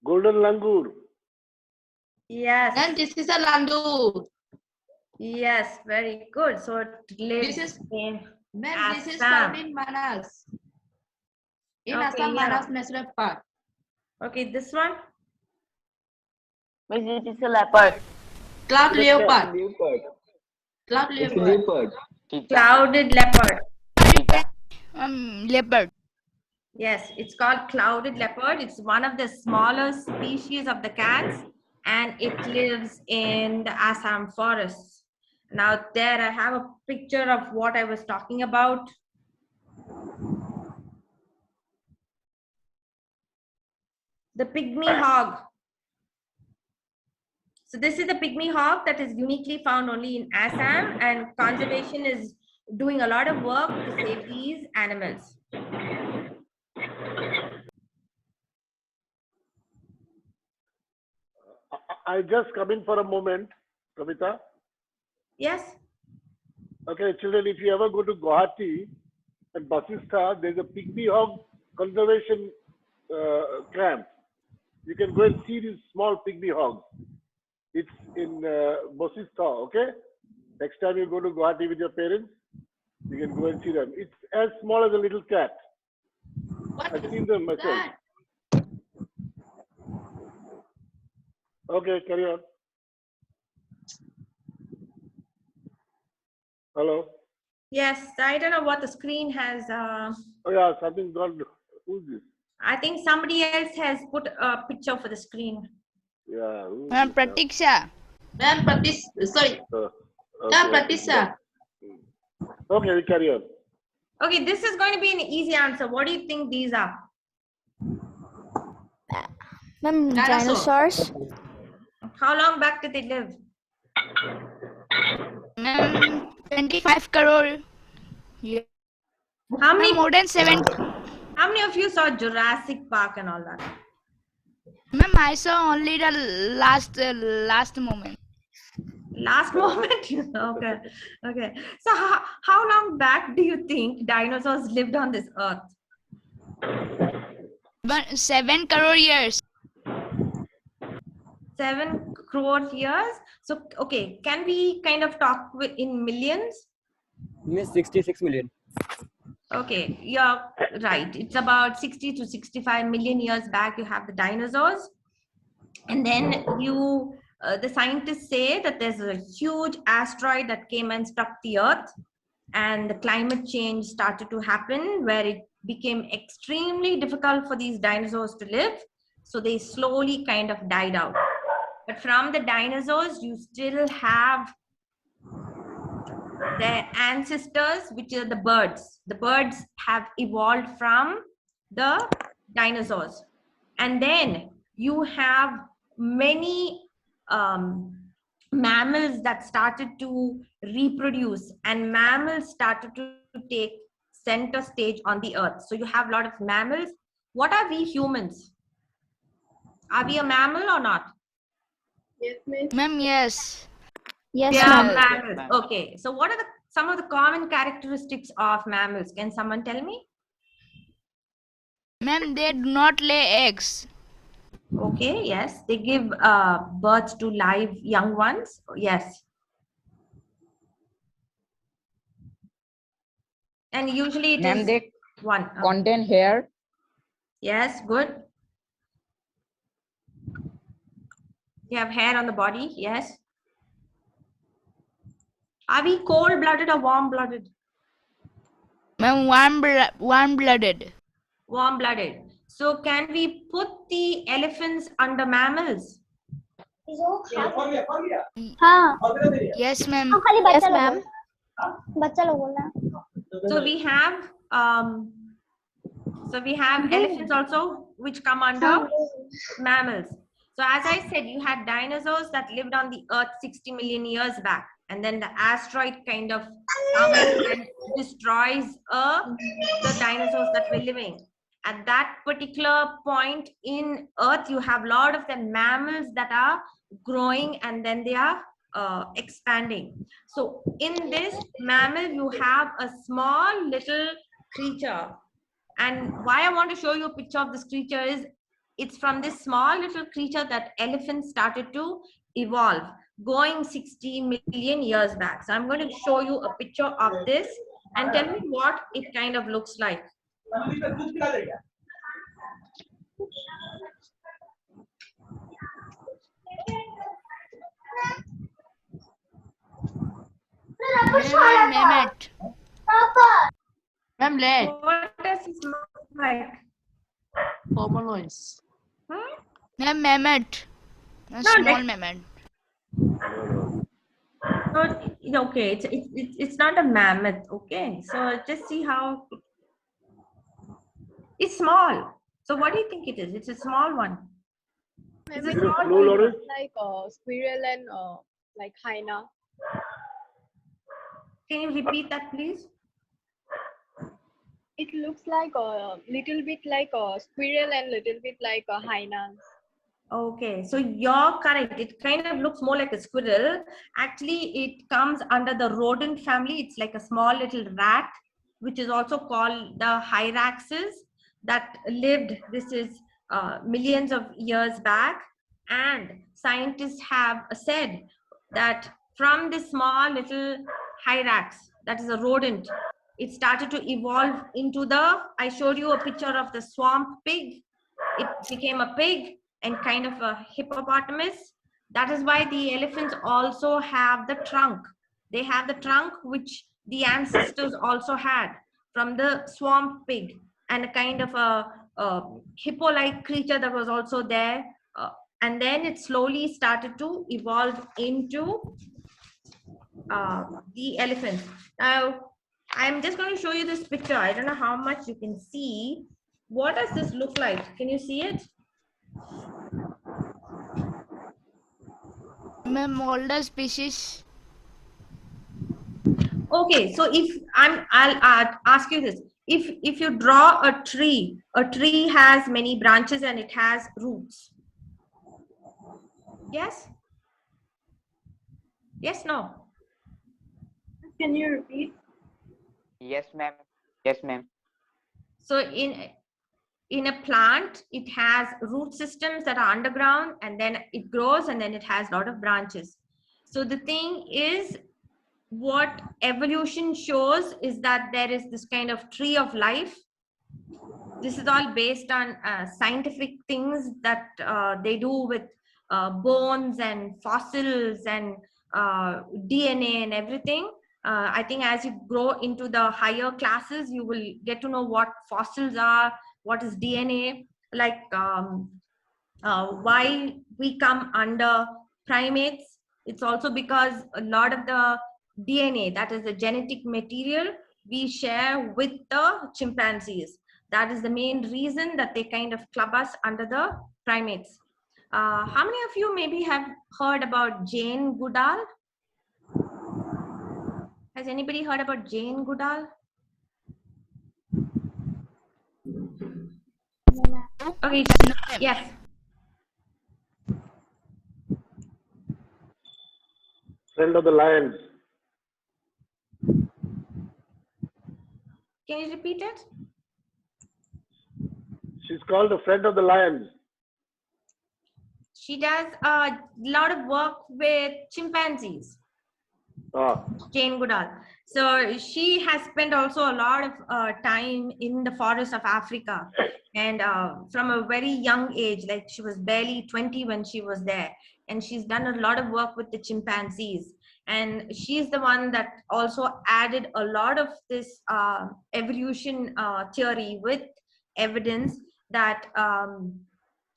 Golden langur. Yes. And this is a langur. Yes, very good. So it lives This is, in ma'am, this is Assam. found in Manas. In Okay, Assam, yeah. Manas National Park. Okay, this one? Miss, it is a leopard. Cloud leopard. Cloud leopard. Clouded leopard. Leopard. Yes, it's called clouded leopard. It's one of the smaller species of the cats, and it lives in the Assam forests. Now there I have a picture of what I was talking about. The pygmy hog. So this is the pygmy hog that is uniquely found only in Assam, and conservation is doing a lot of work to save these animals. I just come in for a moment, Kavita. Yes. Okay, children, if you ever go to Guwahati and Basista, there's a pygmy hog conservation camp. You can go and see these small pygmy hogs. It's in Basista, okay? Next time you go to Guwahati with your parents, you can go and see them. It's as small as a little cat. I've seen them myself. Okay, carry on. Hello? Yes, I don't know what the screen has. Oh yeah, something got, who's this? I think somebody else has put a picture for the screen. Yeah. Ma'am, Pratiksha. Ma'am, sorry. Okay. Pratisha. Okay, we carry on. Okay, this is going to be an easy answer. What do you think these are? Ma'am, dinosaurs. How long back did they live? 25 crore. Yeah. How many? More than 70. How many of you saw Jurassic Park and all that? Ma'am, I saw only the last moment. Last moment? Okay. Okay. So how long back do you think dinosaurs lived on this earth? But 7 crore years. 7 crore years. So, okay, can we kind of talk in millions? Miss 66 million. Okay, you're right. It's about 60 to 65 million years back. You have the dinosaurs, and then you the scientists say that there's a huge asteroid that came and struck the Earth, and the climate change started to happen where it became extremely difficult for these dinosaurs to live. So they slowly kind of died out. But from the dinosaurs, you still have their ancestors, which are the birds. The birds have evolved from the dinosaurs. And then you have many mammals that started to reproduce, and mammals started to take center stage on the earth. So you have a lot of mammals. What are we humans? Are we a mammal or not? Yes, miss. Ma'am, yes. Yes, We are ma'am. mammals. Okay. So what are some of the common characteristics of mammals? Can someone tell me? Ma'am, they do not lay eggs. Okay, yes. They give birth to live young ones. Yes. And usually it Ma'am, is they one. contain hair. Yes, good. You have hair on the body. Yes. Are we cold-blooded or warm-blooded? Ma'am, warm-blooded. Warm-blooded. So can we put the elephants under mammals? हाँ. Yes, ma'am. Yes, ma'am. So we have elephants also, which come under mammals. So as I said, you had dinosaurs that lived on the earth 60 million years back, and then the asteroid kind of comes and destroys the dinosaurs that were living. At that particular point in earth, you have a lot of the mammals that are growing, and then they are expanding. So in this mammal, you have a small little creature. And why I want to show you a picture of this creature is it's from this small little creature that elephants started to evolve, going 60 million years back. So I'm going to show you a picture of this and tell me what it kind of looks like. Mammoth. Ma'am, leg. What does it look like? Homologs. Ma'am, mammoth. A No, small mammoth. No, okay, it's not a mammoth. Okay, so just see how it's small. So what do you think it is? It's a small one. It's a Maybe small No, one. Lawrence. like squirrel and like hyena. Can you repeat that, please? It looks like a little bit like a squirrel and little bit like a hyena. Okay, so you're correct. It kind of looks more like a squirrel. Actually, it comes under the rodent family. It's like a small little rat, which is also called the hyraxes, that lived, this is millions of years back. And scientists have said that from this small little hyrax, that is a rodent, it started to evolve into the, I showed you a picture of the swamp pig. It became a pig and kind of a hippopotamus. That is why the elephants also have the trunk. They have the trunk which the ancestors also had from the swamp pig, and a kind of a hippo-like creature that was also there. And then it slowly started to evolve into the elephant. Now, I'm just going to show you this picture. I don't know how much you can see. What does this look like? Can you see it? Ma'am, older species. Okay, so if I'll ask you this. If you draw a tree has many branches and it has roots. Yes? Yes, no? Can you repeat? Yes, ma'am. Yes, ma'am. So in a plant, it has root systems that are underground, and then it grows, and then it has a lot of branches. So the thing is, what evolution shows is that there is this kind of tree of life. This is all based on scientific things that they do with bones and fossils and DNA and everything. I think as you grow into the higher classes, you will get to know what fossils are, what is DNA, like why we come under primates. It's also because a lot of the DNA, that is the genetic material, we share with the chimpanzees. That is the main reason that they kind of club us under the primates. How many of you maybe have heard about Jane Goodall? Has anybody heard about Jane Goodall? Okay, yes. Friend of the lions. Can you repeat it? She's called a friend of the lions. She does a lot of work with chimpanzees. Jane Goodall. So she has spent also a lot of time in the forests of Africa, and from a very young age, like she was barely 20 when she was there, and she's done a lot of work with the chimpanzees. And she's the one that also added a lot of this evolution theory with evidence that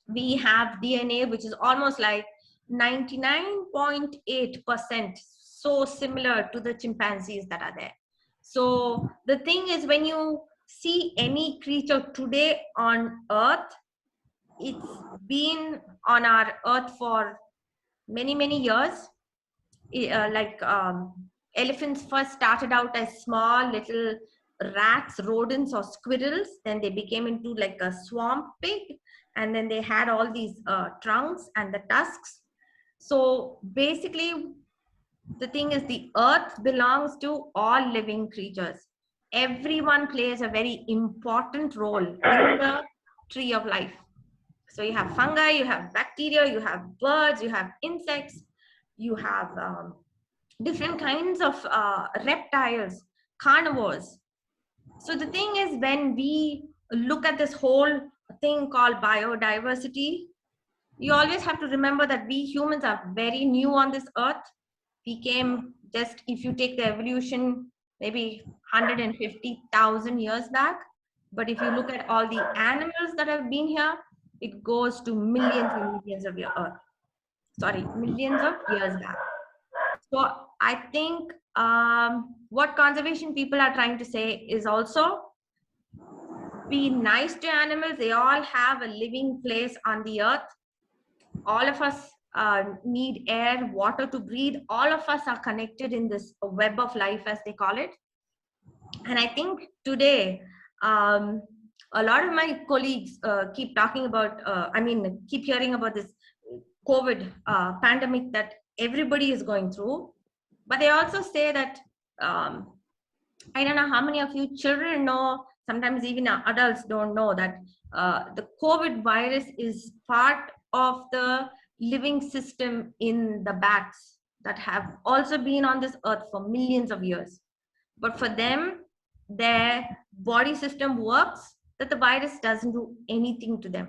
we have DNA, which is almost like 99.8% so similar to the chimpanzees that are there. So the thing is, when you see any creature today on Earth, it's been on our Earth for many, many years. Elephants first started out as small little rats, rodents, or squirrels. Then they became into like a swamp pig. And then they had all these trunks and the tusks. So basically, the thing is, the earth belongs to all living creatures. Everyone plays a very important role in the tree of life. So you have fungi, you have bacteria, you have birds, you have insects, you have different kinds of reptiles, carnivores. So the thing is, when we look at this whole thing called biodiversity, you always have to remember that we humans are very new on this earth. We came just, if you take the evolution, maybe 150,000 years back. But if you look at all the animals that have been here, it goes to millions and millions of millions of years back. So I think what conservation people are trying to say is also be nice to animals. They all have a living place on the earth. All of us need air, water to breathe. All of us are connected in this web of life, as they call it. And I think today, a lot of my colleagues keep talking about, keep hearing about this COVID pandemic that everybody is going through. But they also say that, I don't know how many of you children know, sometimes even adults don't know that the COVID virus is part of the living system in the bats that have also been on this earth for millions of years. But for them, their body system works that the virus doesn't do anything to them.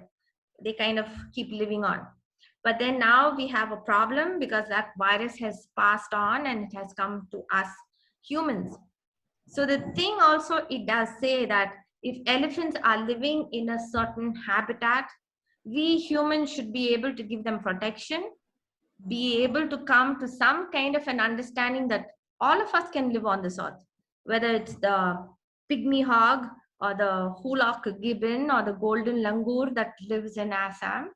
They kind of keep living on. But then now we have a problem because that virus has passed on and it has come to us humans. So the thing also, it does say that if elephants are living in a certain habitat, we humans should be able to give them protection, be able to come to some kind of an understanding that all of us can live on this earth, whether it's the pygmy hog or the Hoolock gibbon or the golden langur that lives in Assam,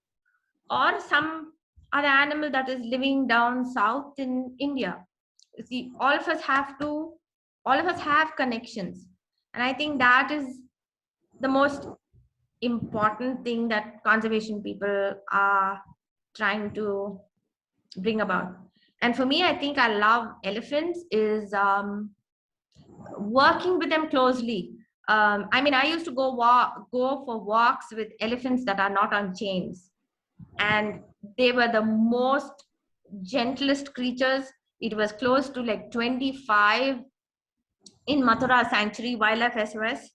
or some other animal that is living down south in India. See, all of us have connections. And I think that is the most important thing that conservation people are trying to bring about. And for me, I think I love elephants is working with them closely. I used to go for walks with elephants that are not on chains. And they were the most gentlest creatures. It was close to like 25 in Mathura Sanctuary Wildlife SOS.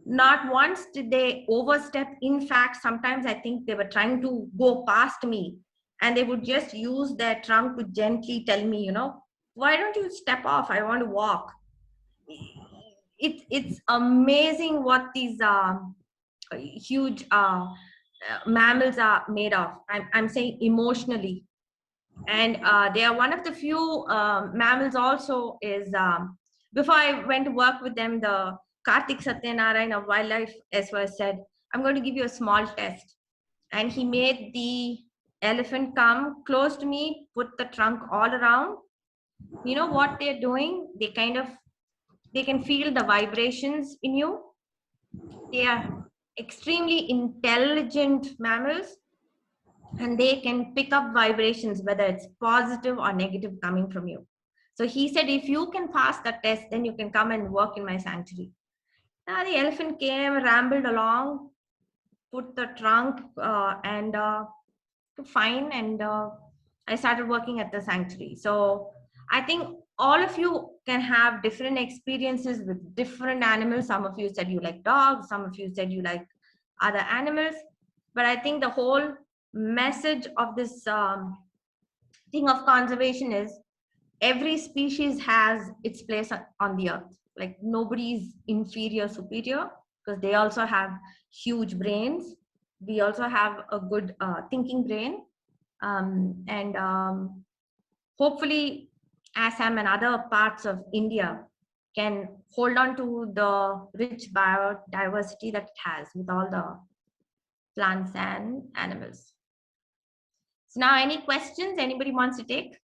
Not once did they overstep. In fact, sometimes I think they were trying to go past me. and they would just use their trunk to gently tell me, you know, why don't you step off? I want to walk. It's amazing what these huge mammals are made of. I'm saying emotionally. And they are one of the few mammals also is, before I went to work with them, the Karthik Satyanarayan of Wildlife SOS said, I'm going to give you a small test. And he made the elephant come close to me, put the trunk all around. You know what they're doing? They can feel the vibrations in you. They are extremely intelligent mammals, and they can pick up vibrations, whether it's positive or negative coming from you. So he said, if you can pass the test, then you can come and work in my sanctuary. Now the elephant came, rambled along, put the trunk and fine, and I started working at the sanctuary. So I think all of you can have different experiences with different animals. Some of you said you like dogs, some of you said you like other animals, but I think the whole message of this thing of conservation is every species has its place on the earth. Like nobody is inferior, superior, because they also have huge brains. We also have a good thinking brain. And hopefully Assam and other parts of India can hold on to the rich biodiversity that it has with all the plants and animals. So now any questions anybody wants to take?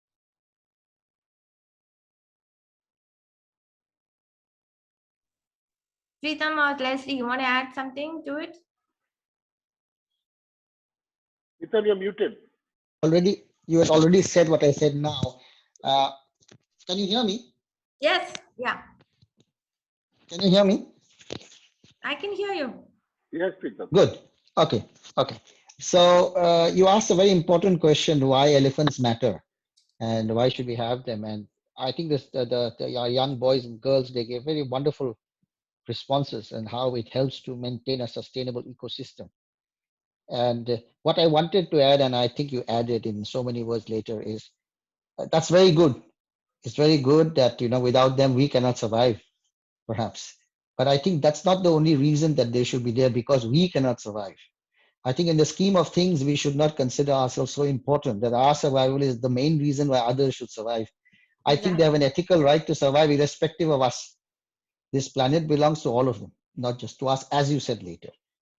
Preetham or Leslie, you want to add something to it? Ethan, you're muted. You had already said what I said now. Can you hear me? Yes, yeah. Can you hear me? I can hear you. Yes, Preetham. Good. Okay. So you asked a very important question: why elephants matter, and why should we have them? And I think this the young boys and girls, they gave very wonderful responses and how it helps to maintain a sustainable ecosystem. And what I wanted to add, and I think you added in so many words later, is that's very good. It's very good that, you know, without them we cannot survive, perhaps. But I think that's not the only reason that they should be there, because we cannot survive. I think in the scheme of things, we should not consider ourselves so important that our survival is the main reason why others should survive. I think they have an ethical right to survive irrespective of us. This planet belongs to all of them, not just to us, as you said later.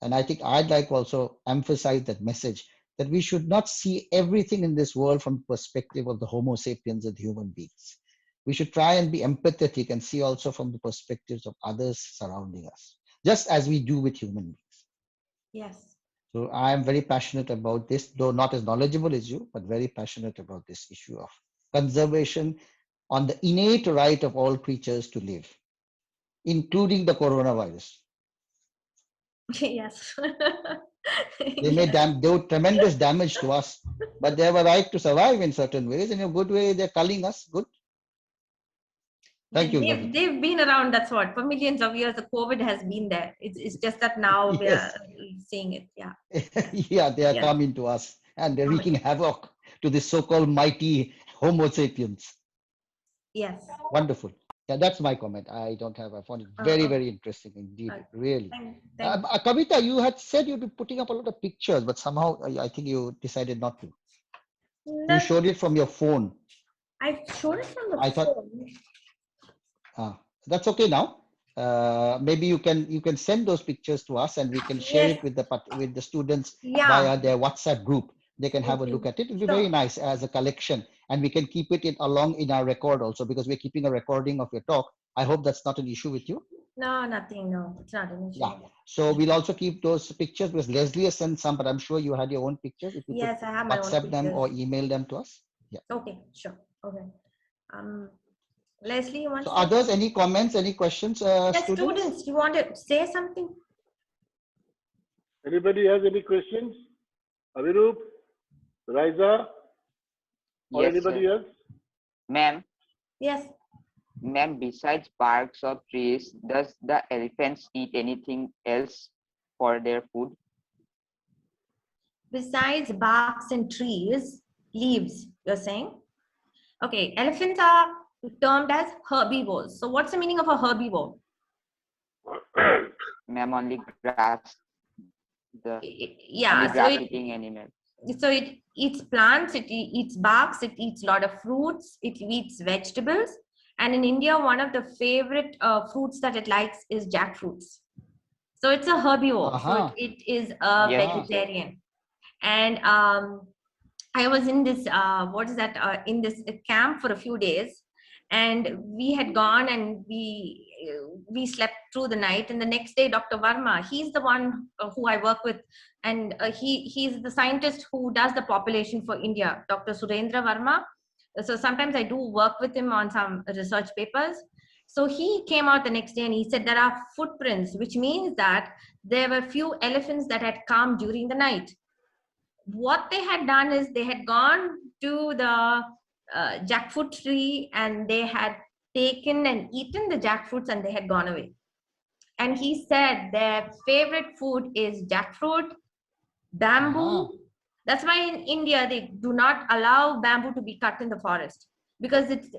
And I think I'd like also emphasize that message, that we should not see everything in this world from the perspective of the Homo sapiens and human beings. We should try and be empathetic and see also from the perspectives of others surrounding us, just as we do with human beings. Yes. So I am very passionate about this, though not as knowledgeable as you, but very passionate about this issue of conservation on the innate right of all creatures to live, including the coronavirus. Yes. They may do tremendous damage to us, but they have a right to survive in certain ways. In a good way, they're culling us. Good. Thank you. They've been around, that's what, for millions of years. The COVID has been there. It's just that now we are seeing it. Yeah. Yeah, they are coming to us and they're wreaking havoc to this so-called mighty Homo sapiens. Yes. Wonderful. Yeah, that's my comment. I don't have. I found it very, very interesting indeed. Really. Kavita, you had said you'd be putting up a lot of pictures, but somehow I think you decided not to. You showed it from your phone. I showed it from the phone. That's okay now. Maybe you can send those pictures to us and we can share it with the students via their WhatsApp group. They can have a look at it. It'll be very nice as a collection, and we can keep it along in our record also, because we're keeping a recording of your talk. I hope that's not an issue with you. No, nothing. No, it's not an issue. Yeah. So we'll also keep those pictures, because Leslie has sent some, but I'm sure you had your own pictures. If you yes, I have my own WhatsApp them pictures. or email them to us. Yeah. Okay, sure. Okay. Leslie, you want so to others, any comments, any questions? Yes, students, you want to say something? Anybody has any questions? Avirup, Raisa, or Yes, anybody sir. else? Ma'am. Yes. Ma'am, besides barks of trees, does the elephants eat anything else for their food? Besides barks and trees, leaves, you're saying? Okay, elephants are termed as herbivores. So what's the meaning of a herbivore? Ma'am, only grass. Yeah, only so grass eating animals. So it eats plants, it eats barks, it eats a lot of fruits, it eats vegetables. And in India, one of the favorite fruits that it likes is jackfruits. So it's a herbivore. So it is a Yes. vegetarian. And I was in this, in this camp for a few days. And we had gone and we slept through the night. And the next day, Dr. Verma, he's the one who I work with. And he's the scientist who does the population for India, Dr. Surendra Verma. So sometimes I do work with him on some research papers. So he came out the next day and he said there are footprints, which means that there were few elephants that had come during the night. What they had done is they had gone to the jackfruit tree and they had taken and eaten the jackfruits and they had gone away. And he said their favorite food is jackfruit, bamboo. That's why in India they do not allow bamboo to be cut in the forest, because it's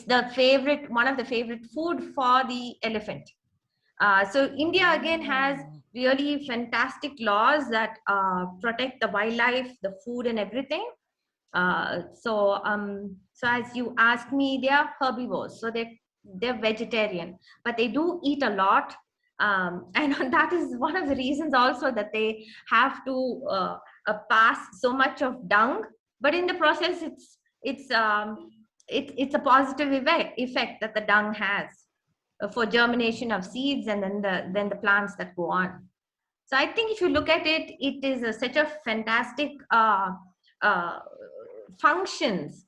the favorite, one of the favorite food for the elephant. So India again has really fantastic laws that protect the wildlife, the food and everything. So as you asked me, they are herbivores, so they're vegetarian, but they do eat a lot. And that is one of the reasons also that they have to pass so much of dung, but in the process it's a positive effect that the dung has for germination of seeds and then the plants that go on. So I think if you look at it, it is such a fantastic functions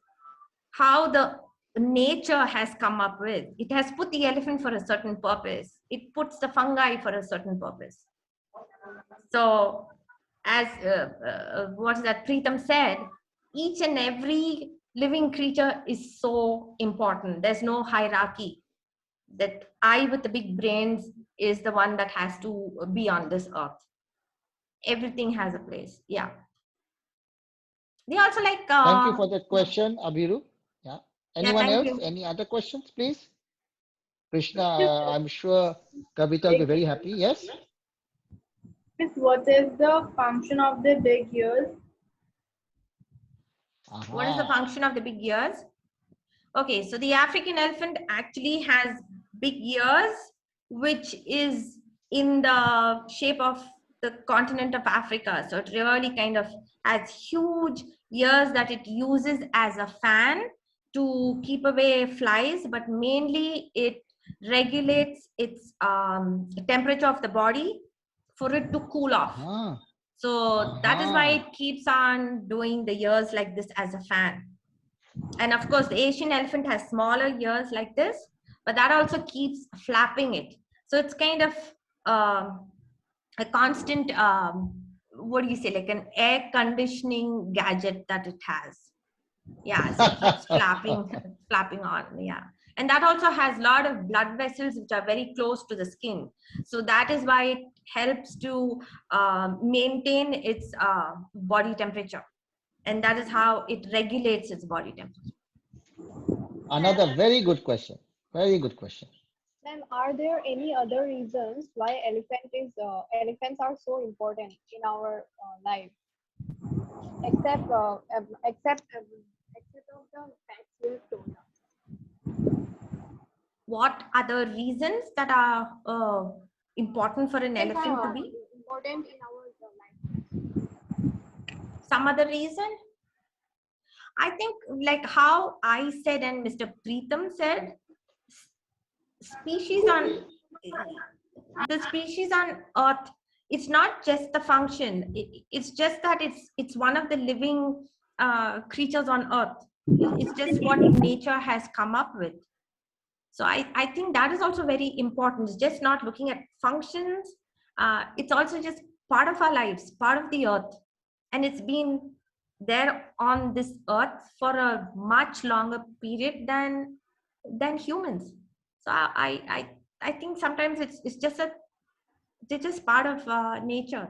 how the nature has come up with. It has put the elephant for a certain purpose. It puts the fungi for a certain purpose. So as what is that Preetham said, each and every living creature is so important. There's no hierarchy that I with the big brains is the one that has to be on this earth. Everything has a place. Yeah. They also like. Thank you for that question, Abhiru. Yeah. Anyone thank else? you. Any other questions, please? Krishna, I'm sure Kavita will be very happy. Yes. Miss, what is the function of the big ears? What is the function of the big ears? Okay, so the African elephant actually has big ears, which is in the shape of the continent of Africa. So it really kind of has huge ears that it uses as a fan to keep away flies, but mainly it regulates its temperature of the body for it to cool off. So that is why it keeps on doing the ears like this as a fan. And of course, the Asian elephant has smaller ears like this, but that also keeps flapping it. So it's kind of a constant, what do you say, like an air conditioning gadget that it has. Yeah, so it keeps flapping on, yeah. And that also has a lot of blood vessels which are very close to the skin. So that is why it helps to maintain its body temperature. And that is how it regulates its body temperature. Another very good question. Very good question. Ma'am, are there any other reasons why elephants are so important in our life, except of the facts you have told us? What other reasons that are important for an elephant to be important in our life? Some other reason? I think like how I said and Mr. Preetham said, the species on Earth, it's not just the function. It's just that it's one of the living creatures on Earth. It's just what nature has come up with. So I think that is also very important. It's just not looking at functions. It's also just part of our lives, part of the Earth. And it's been there on this Earth for a much longer period than humans. So I think sometimes it's just part of nature.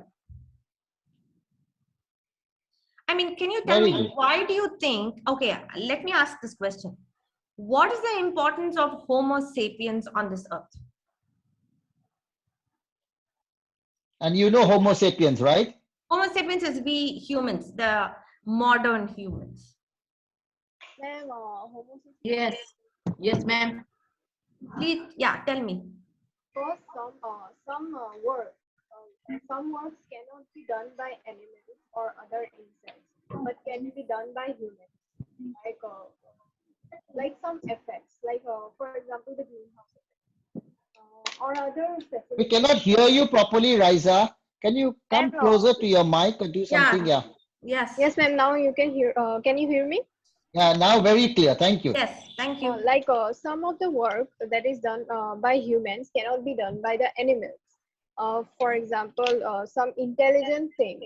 I mean, can you tell Very me good. why do you think? Okay, let me ask this question. What is the importance of Homo sapiens on this earth? And you know Homo sapiens, right? Homo sapiens is we humans, the modern humans. Ma'am, Homo sapiens. Yes. Yes, ma'am. Please, yeah, tell me. Because some works cannot be done by animals or other insects, but can be done by humans. Like some effects, like for example, the greenhouse effect, or other We facilities. cannot hear you properly, Raisa. Can you come Ma'am, closer to your mic or do something? Yeah. Yes. Yes, ma'am. Now you can hear. Can you hear me? Yeah, now very clear. Thank you. Yes, thank you. Like some of the work that is done by humans cannot be done by the animals. For example, some intelligent things.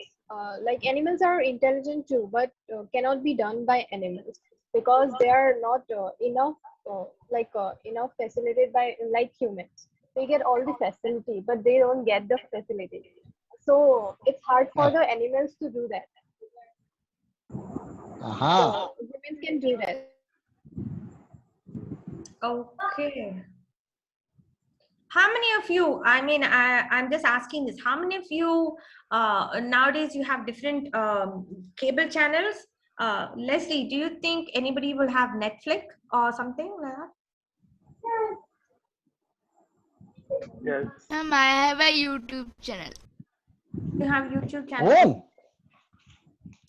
Like animals are intelligent too, but cannot be done by animals because they are not enough, enough facilitated by like humans. They get all the facility, but they don't get the facility. So it's hard for the animals to do that. Aha. So humans can do that. Okay. How many of you, I mean, I'm just asking this, how many of you, nowadays you have different cable channels? Leslie, do you think anybody will have Netflix or something like that? Yes. I have a YouTube channel. You have YouTube channel?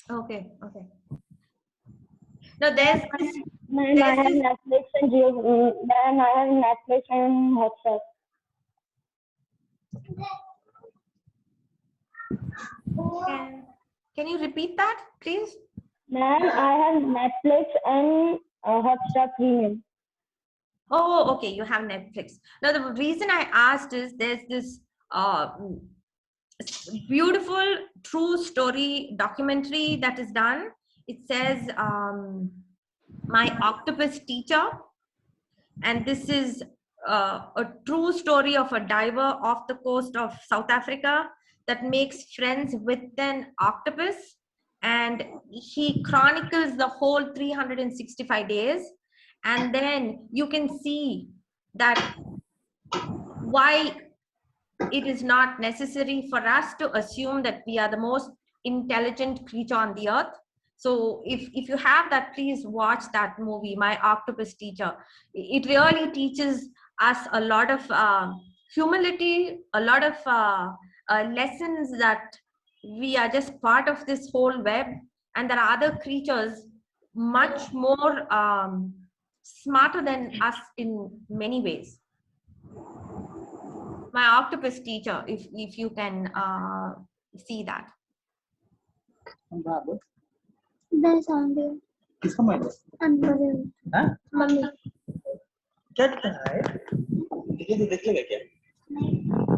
Oh. Okay, okay. No, there's this. Ma'am, I have Netflix and ma'am, I have Netflix and Hotstar. Can you repeat that, please? Ma'am, I have Netflix and Hotstar Premium. Oh, okay, you have Netflix. Now, the reason I asked is there's this beautiful true story documentary that is done. It says My Octopus Teacher, and this is a true story of a diver off the coast of South Africa that makes friends with an octopus, and he chronicles the whole 365 days, and then you can see that why it is not necessary for us to assume that we are the most intelligent creature on the earth. So if you have that, please watch that movie, My Octopus Teacher. It really teaches us a lot of humility, a lot of lessons that we are just part of this whole web, and there are other creatures much more smarter than us in many ways. My Octopus Teacher, if you can see that. That's only. किसका mic है? हाँ? Mummy. क्या दिख रहा है? ये देख लेगा क्या?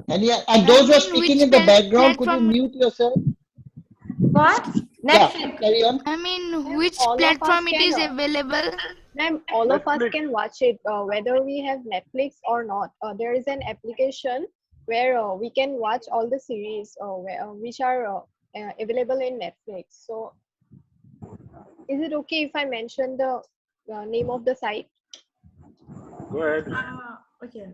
And those who are speaking in the background, could you mute yourself? What? Netflix. Yeah, carry on. I mean, which all of us platform it can, is available? Ma'am, all of us can watch it, whether we have Netflix or not. There is an application where we can watch all the series which are available in Netflix. So, is it okay if I mention the name of the site? Go ahead. Okay.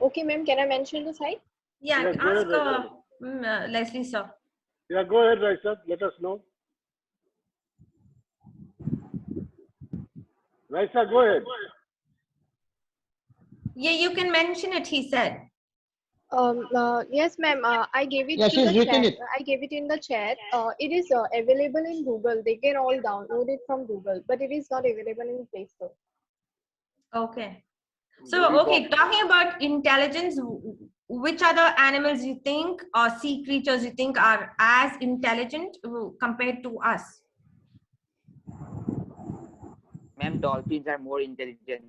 Okay, ma'am, can I mention the site? Yeah, Yeah, go ask ahead, Leslie, sir. Yeah, go ahead, Raisa. Let us know. Raisa, go ahead. Yeah, you can mention it, he said. Yes, ma'am. I gave it Yeah, to she's the written chat. it. I gave it in the chat. It is available in Google. They can all download it from Google, but it is not available in Play Store. Okay. So, okay, talking about intelligence, which other animals you think or sea creatures you think are as intelligent compared to us? Ma'am, dolphins are more intelligent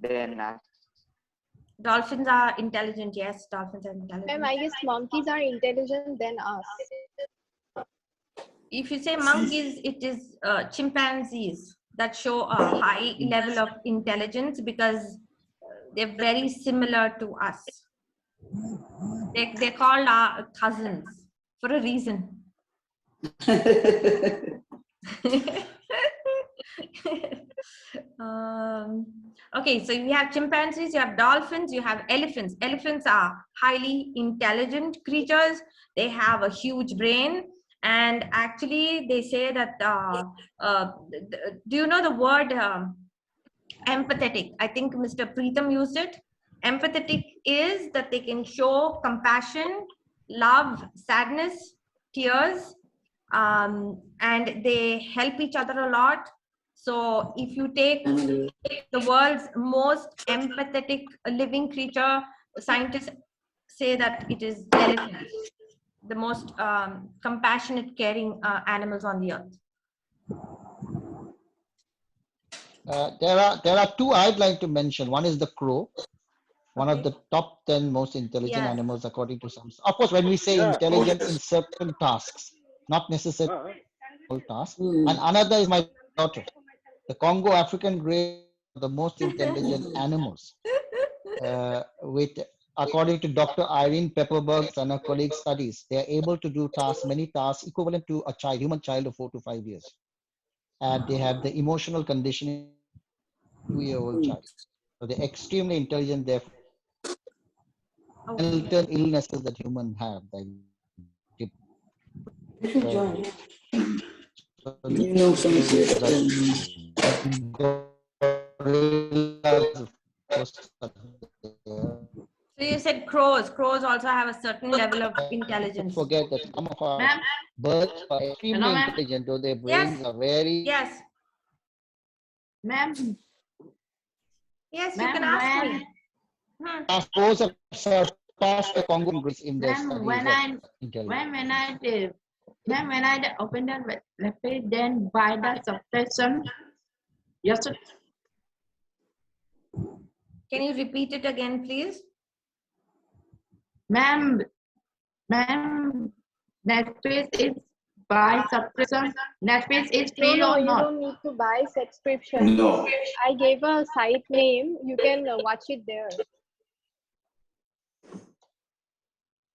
than us. Dolphins are intelligent, yes, dolphins are intelligent. Ma'am, I guess monkeys are intelligent than us. If you say monkeys, it is chimpanzees that show a high level of intelligence because they're very similar to us. They're called our cousins for a reason. Okay, so you have chimpanzees, you have dolphins, you have elephants. Elephants are highly intelligent creatures. They have a huge brain. And actually, they say that, do you know the word empathetic? I think Mr. Preetham used it. Empathetic is that they can show compassion, love, sadness, tears, and they help each other a lot. So if you take the world's most empathetic living creature, scientists say that it is elephants, the most compassionate, caring animals on the earth. There are two I'd like to mention. One is the crow, one of the top 10 most intelligent animals according to some. Of course, when we say intelligent in certain tasks, not necessarily all tasks. And another is my daughter. The Congo African grey are the most intelligent animals. With according to Dr. Irene Pepperberg and her colleagues' studies, they are able to do tasks, many tasks equivalent to a child, human child of 4 to 5 years. And they have the emotional conditioning 2-year-old child. So they're extremely intelligent, therefore mental illnesses that humans have. Like You know some of So you said crows. Crows also have a certain level of intelligence. Don't forget that some of our birds are extremely intelligent, though their brains are very. Yes. Ma'am. Yes, you can ask me. Crows have surpassed the Congo Greece in their studies. When I open the left page, then by the subtraction, yes. Sir. Can you repeat it again, please? Ma'am, Netflix is by subscription. Netflix is free No, or you not? don't need to buy subscription. No. I gave a site name. You can watch it there.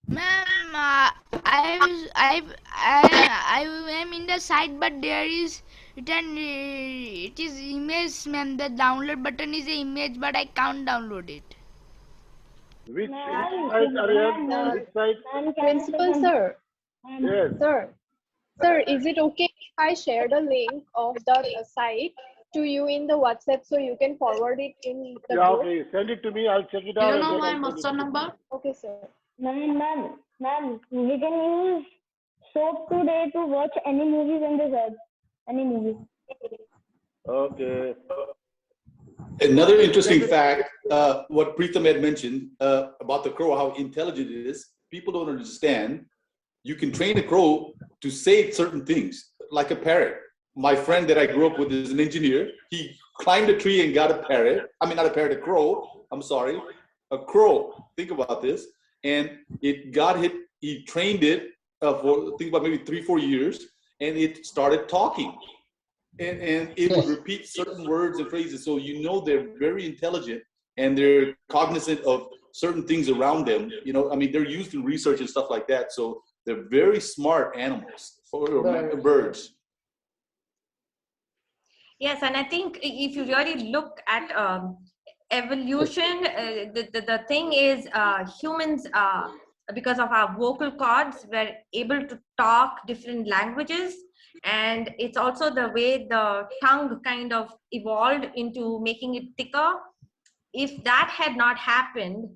Ma'am, I am in the site, but there is written it is image, ma'am. The download button is the image, but I can't download it. Which site, Aryan? Which site? Principal sir. Yes. Sir, is it okay if I share the link of the site to you in the WhatsApp so you can forward it in the Yeah, group? okay. Send it to me. I'll check it Do out. you know my WhatsApp number? Okay, sir. Ma'am, we can use soap today to watch any movies in this app. Any movie. Okay. Another interesting fact, what Preetham had mentioned about the crow, how intelligent it is. People don't understand. You can train a crow to say certain things, like a parrot. My friend that I grew up with is an engineer. He climbed a tree and got a parrot. I mean, not a parrot, a crow. I'm sorry. A crow. Think about this. And it got hit. He trained it for, think about maybe 3-4 years, and it started talking. And it would repeat certain words and phrases. So you know they're very intelligent and they're cognizant of certain things around them. You know, I mean, they're used in research and stuff like that. So they're very smart animals, or birds. Yes, and I think if you really look at evolution, the thing is humans, because of our vocal cords, were able to talk different languages. And it's also the way the tongue kind of evolved into making it thicker. If that had not happened,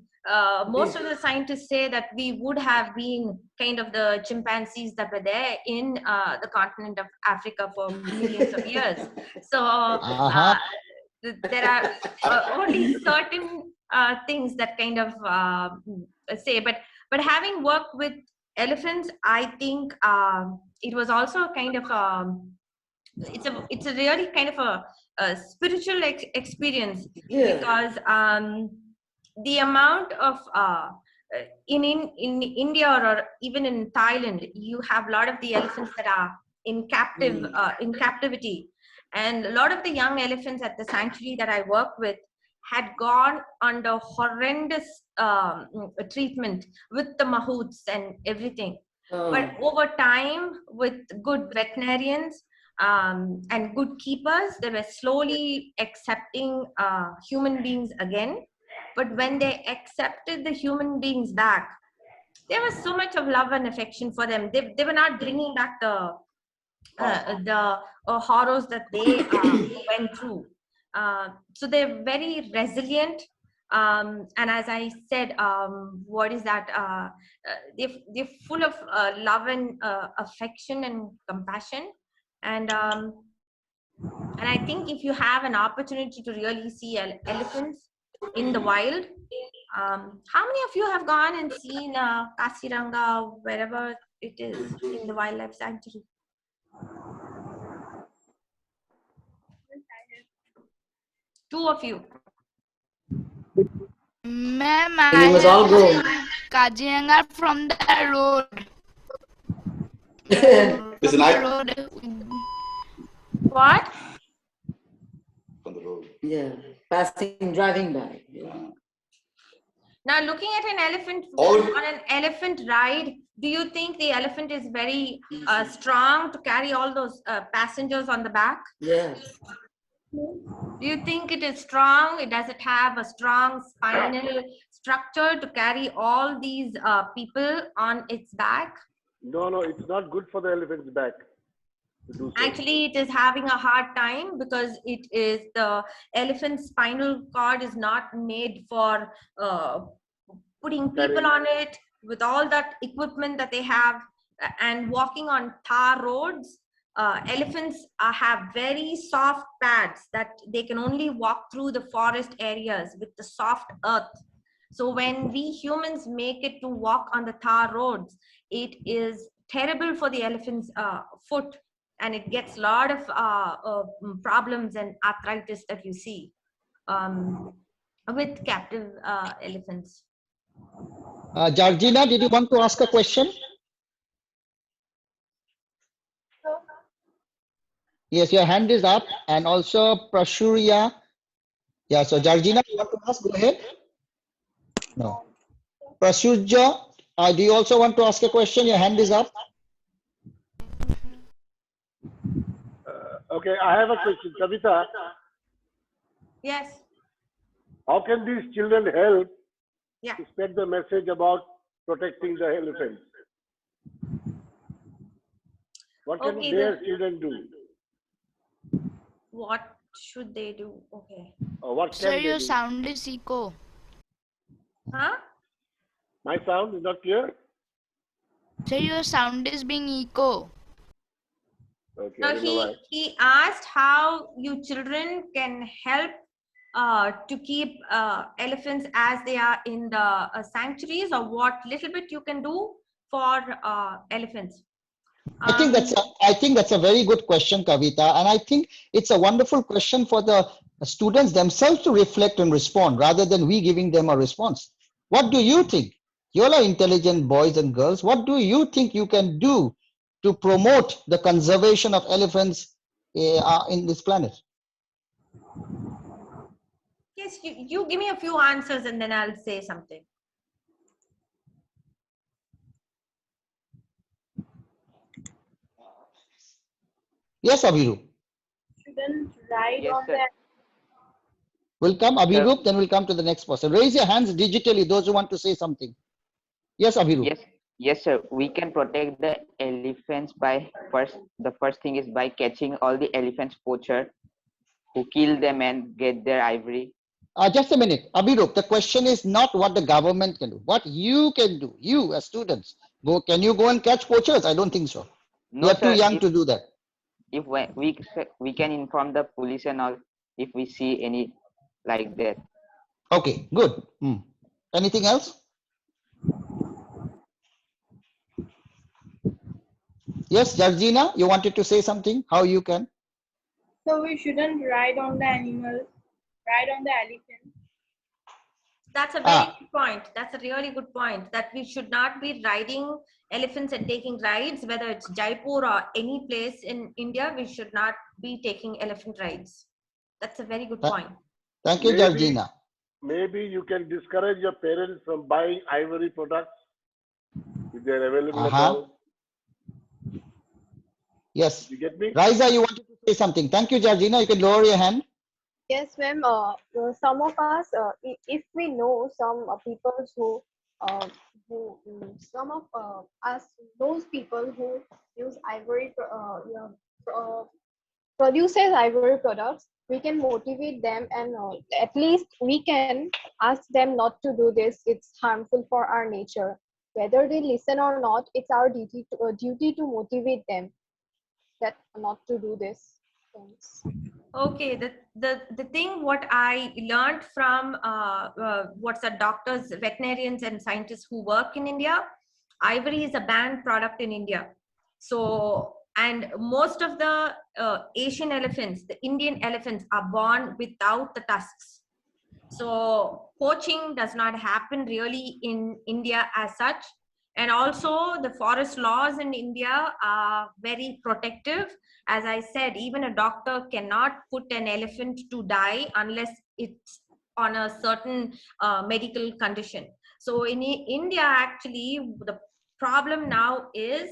most of the scientists say that we would have been kind of the chimpanzees that were there in the continent of Africa for millions of years. So there are only certain things that kind of say, but having worked with elephants, I think it was also kind of it's a really kind of a spiritual experience, because the amount of in India or even in Thailand, you have a lot of the elephants that are in captivity, and a lot of the young elephants at the sanctuary that I work with had gone under horrendous treatment with the mahouts and everything. But over time, with good veterinarians and good keepers, they were slowly accepting human beings again. But when they accepted the human beings back, there was so much of love and affection for them. They were not bringing back the horrors that they went through. So they're very resilient. And as I said, what is that? They're full of love and affection and compassion. And I think if you have an opportunity to really see elephants in the wild, how many of you have gone and seen Kasiranga, wherever it is, in the wildlife sanctuary? Two of you. Ma'am, And it was I all have grown. seen Kaziranga from the road. Listen, Road. What? On the road. Yeah, passing, driving by. Yeah. Now, looking at an elephant All- on an elephant ride, do you think the elephant is very strong to carry all those passengers on the back? Yes. Do you think it is strong? Does it have a strong spinal structure to carry all these people on its back? No, it's not good for the elephant's back to do so. Actually, it is having a hard time because it is the elephant's spinal cord is not made for putting people on it with all that equipment that they have and walking on tar roads. Elephants have very soft pads that they can only walk through the forest areas with the soft earth. So when we humans make it to walk on the tar roads, it is terrible for the elephant's foot, and it gets a lot of problems and arthritis that you see with captive elephants. Georgina, did you want to ask a question? Yes, your hand is up, and also Prashurya. Yeah, so Georgina, you want to ask? Go ahead. No. Prashurya, do you also want to ask a question? Your hand is up. Okay, I have a question. Kavita, Yes. how can these children help Yeah. to spread the message about protecting the elephants? What can Okay, their then- children do? What should they do? Okay. Or what Sir, can they your do? sound is echo. Huh? My sound is not clear? Sir, your sound is being echo. Okay, I Now don't know why. he asked how you children can help to keep elephants as they are in the sanctuaries, or what little bit you can do for elephants. I think that's a very good question, Kavita, and I think it's a wonderful question for the students themselves to reflect and respond rather than we giving them a response. What do you think? You all are intelligent boys and girls. What do you think you can do to promote the conservation of elephants in this planet? Yes, you give me a few answers and then I'll say something. Yes, Abhirup. Shouldn't ride Yes, on sir. the We'll come, Abhirup, then we'll come to the next person. Raise your hands digitally, those who want to say something. Yes, Abhirup. Yes, sir. We can protect the elephants by the first thing is by catching all the elephants poacher who kill them and get their ivory. Just a minute, Abhirup, the question is not what the government can do, what you can do, you as students. Can you go and catch poachers? I don't think so. No, You are too sir, young to do that. If we can inform the police and all if we see any like that. Okay, good. Anything else? Yes, Georgina, you wanted to say something? How you can? So we shouldn't ride on the animals, ride on the elephant. That's a very good point. That's a really good point, that we should not be riding elephants and taking rides, whether it's Jaipur or any place in India, we should not be taking elephant rides. That's a very good point. Thank you, Georgina. Maybe you can discourage your parents from buying ivory products if they're available at all. Yes. You get me? Raisa, you wanted to say something. Thank you, Georgina. You can lower your hand. Yes, ma'am. Some of us, if we know some people some of us, those people who use produces ivory products, we can motivate them, and at least we can ask them not to do this. It's harmful for our nature. Whether they listen or not, it's our duty to motivate them that not to do this things. Okay, the thing what I learned from what's the doctors, veterinarians and scientists who work in India, ivory is a banned product in India. So, and most of the Asian elephants, the Indian elephants are born without the tusks. So poaching does not happen really in India as such. And also the forest laws in India are very protective. As I said, even a doctor cannot put an elephant to die unless it's on a certain medical condition. So in India, actually, the problem now is,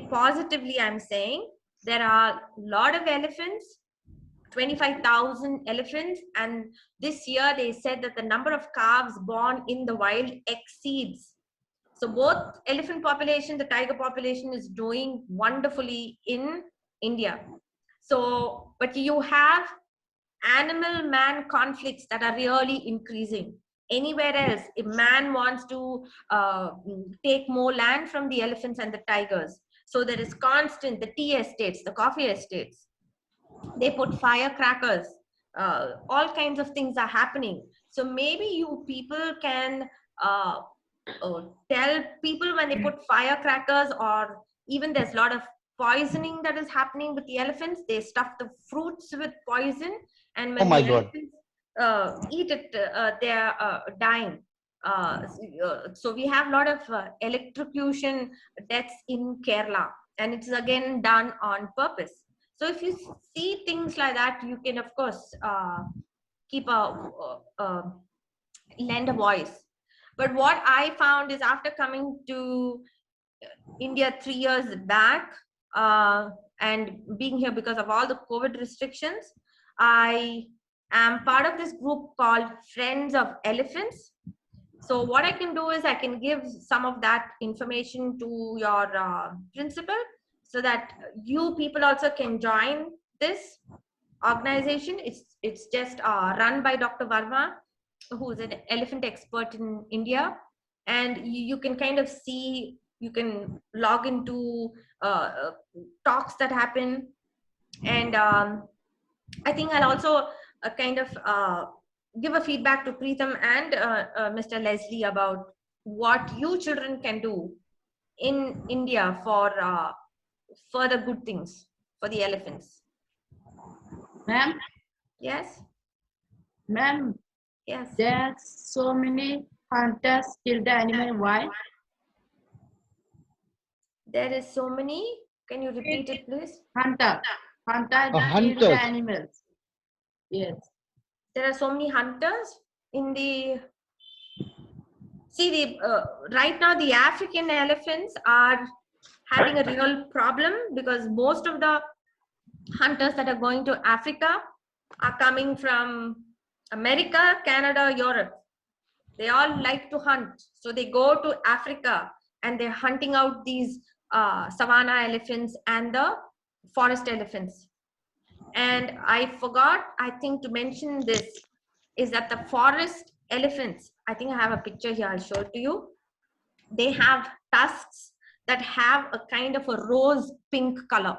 positively I'm saying, there are a lot of elephants, 25,000 elephants, and this year they said that the number of calves born in the wild exceeds. So both elephant population, the tiger population is doing wonderfully in India. So, but you have animal-man conflicts that are really increasing. Anywhere else, if man wants to take more land from the elephants and the tigers, so there is constant, the tea estates, the coffee estates, they put firecrackers, all kinds of things are happening. So maybe you people can tell people when they put firecrackers, or even there's a lot of poisoning that is happening with the elephants. They stuff the fruits with poison, and when Oh my the God. elephants eat it, they're dying. So we have a lot of electrocution deaths in Kerala, and it's again done on purpose. So if you see things like that, you can of course keep lend a voice. But what I found is, after coming to India 3 years back and being here because of all the COVID restrictions, I am part of this group called Friends of Elephants. So what I can do is I can give some of that information to your principal, so that you people also can join this organization. It's just run by Dr. Verma, who is an elephant expert in India, and you can kind of see, you can log into talks that happen. And I think I'll also kind of give a feedback to Preetham and Mr. Leslie about what you children can do in India for further good things for the elephants. Ma'am? Yes? Ma'am? Yes. There's so many hunters kill the animal. Why? There is so many. Can you repeat it, please? Hunters kill the Hunters. animals. Yes. There are so many hunters in the... See, right now the African elephants are having a real problem, because most of the hunters that are going to Africa are coming from America, Canada, Europe. They all like to hunt. So they go to Africa and they're hunting out these savanna elephants and the forest elephants. And I forgot, I think, to mention this, is that the forest elephants, I think I have a picture here, I'll show it to you. They have tusks that have a kind of a rose pink color.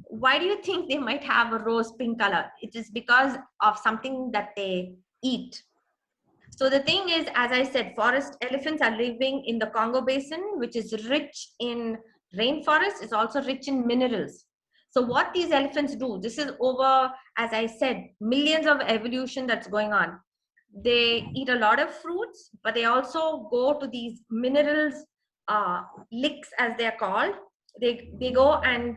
Why do you think they might have a rose pink color? It is because of something that they eat. So the thing is, as I said, forest elephants are living in the Congo Basin, which is rich in rainforest, is also rich in minerals. So what these elephants do, this is over, as I said, millions of evolution that's going on. They eat a lot of fruits, but they also go to these minerals, licks as they're called. They go and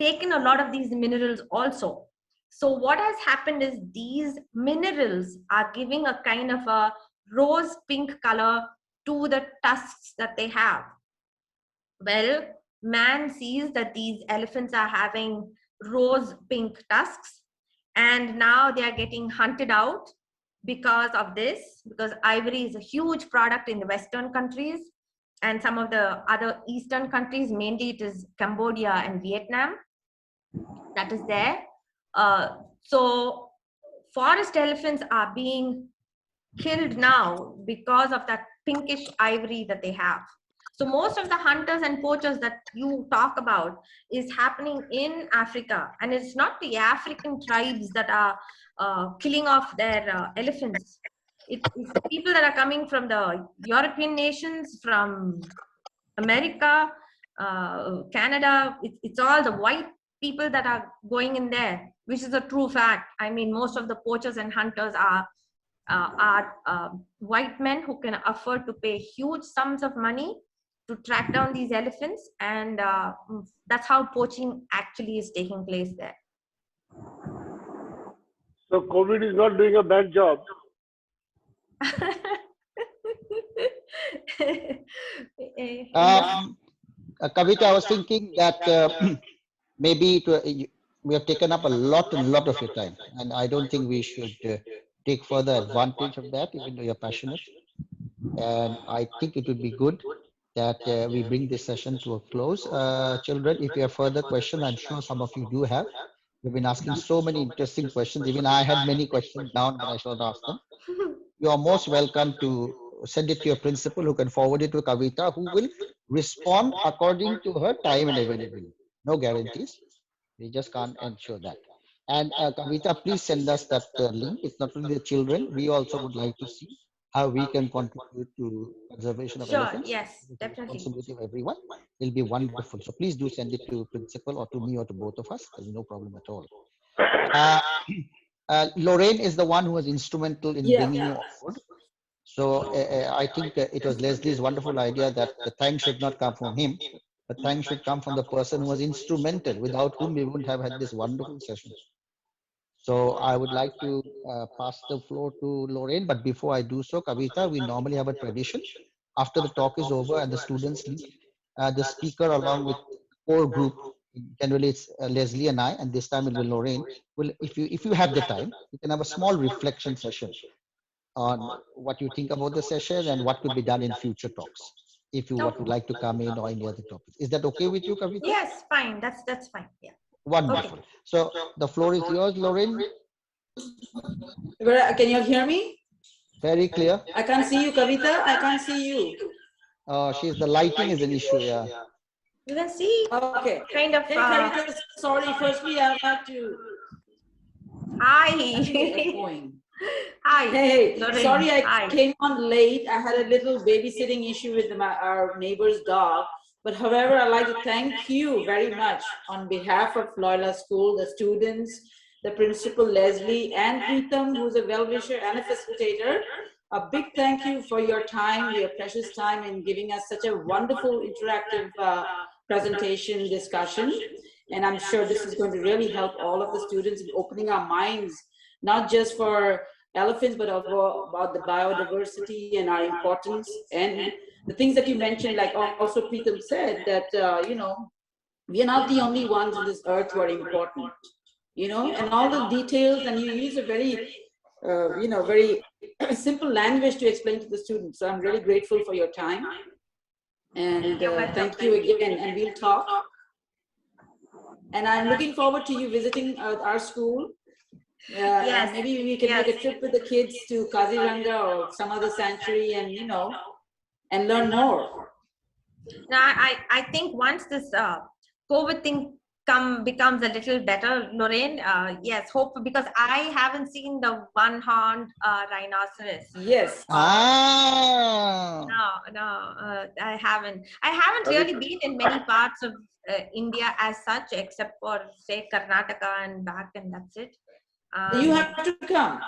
take in a lot of these minerals also. So what has happened is, these minerals are giving a kind of a rose pink color to the tusks that they have. Well, man sees that these elephants are having rose pink tusks, and now they are getting hunted out because of this, because ivory is a huge product in the Western countries and some of the other Eastern countries, mainly it is Cambodia and Vietnam that is there. So forest elephants are being killed now because of that pinkish ivory that they have. So most of the hunters and poachers that you talk about is happening in Africa, and it's not the African tribes that are killing off their elephants. It's people that are coming from the European nations, from America, Canada. It's all the white people that are going in there, which is a true fact. I mean, most of the poachers and hunters are white men who can afford to pay huge sums of money to track down these elephants, and that's how poaching actually is taking place there. So COVID is not doing a bad job. Kavita, I was thinking that maybe we have taken up a lot of your time, and I don't think we should take further advantage of that, even though you're passionate. And I think it would be good that we bring this session to a close. Children, if you have further questions, I'm sure some of you do have. You've been asking so many interesting questions. Even I had many questions down, but I should ask them. You are most welcome to send it to your principal, who can forward it to Kavita, who will respond according to her time and availability. No guarantees. We just can't ensure that. And Kavita, please send us that link. It's not only the children. We also would like to see how we can contribute to conservation of elephants. Yes, definitely. Responsibility of everyone. It'll be wonderful. So please do send it to principal or to me or to both of us. There's no problem at all. Lorraine is the one who was instrumental in bringing you on board. So I think it was Leslie's wonderful idea that the thanks should not come from him, but thanks should come from the person who was instrumental, without whom we wouldn't have had this wonderful session. So I would like to pass the floor to Lorraine, but before I do so, Kavita, we normally have a tradition. After the talk is over and the students leave, the speaker along with core group, generally it's Leslie and I, and this time it will be Lorraine, will, if you have the time, you can have a small reflection session on what you think about the session and what could be done in future talks, if you would like to come in or any other topics. Is that okay with you, Kavita? Yes, fine. That's fine. Yeah. Wonderful. Okay. So the floor is yours, Lorraine. Can you hear me? Very clear. I can't see you, Kavita. I can't see you. The lighting is an issue, yeah. You can see. Okay. Kind of. Hey, Kavita, sorry. Firstly, I have to. Hi. Hi. Hey, Lorraine. Sorry I Hi. came on late. I had a little babysitting issue with our neighbor's dog. But however, I'd like to thank you very much on behalf of Loyola School, the students, the principal Leslie, and Preetham, who's a well-wisher and a facilitator. A big thank you for your time, your precious time in giving us such a wonderful interactive presentation discussion. And I'm sure this is going to really help all of the students in opening our minds, not just for elephants, but also about the biodiversity and our importance. And the things that you mentioned, like also Preetham said, that, we are not the only ones on this earth who are important, and all the details, and you use a very, very simple language to explain to the students. So I'm really grateful for your time. And thank you again, and we'll talk. And I'm looking forward to you visiting our school. Yes. Maybe we can make a trip with the kids to Kaziranga or some other sanctuary, and and learn more. Now, I think once this COVID thing becomes a little better, Lorraine, yes, hope, because I haven't seen the one-horned rhinoceros. Yes. Ah. No, I haven't. I haven't really been in many parts of India as such, except for say Karnataka and back, and that's it. You have to come.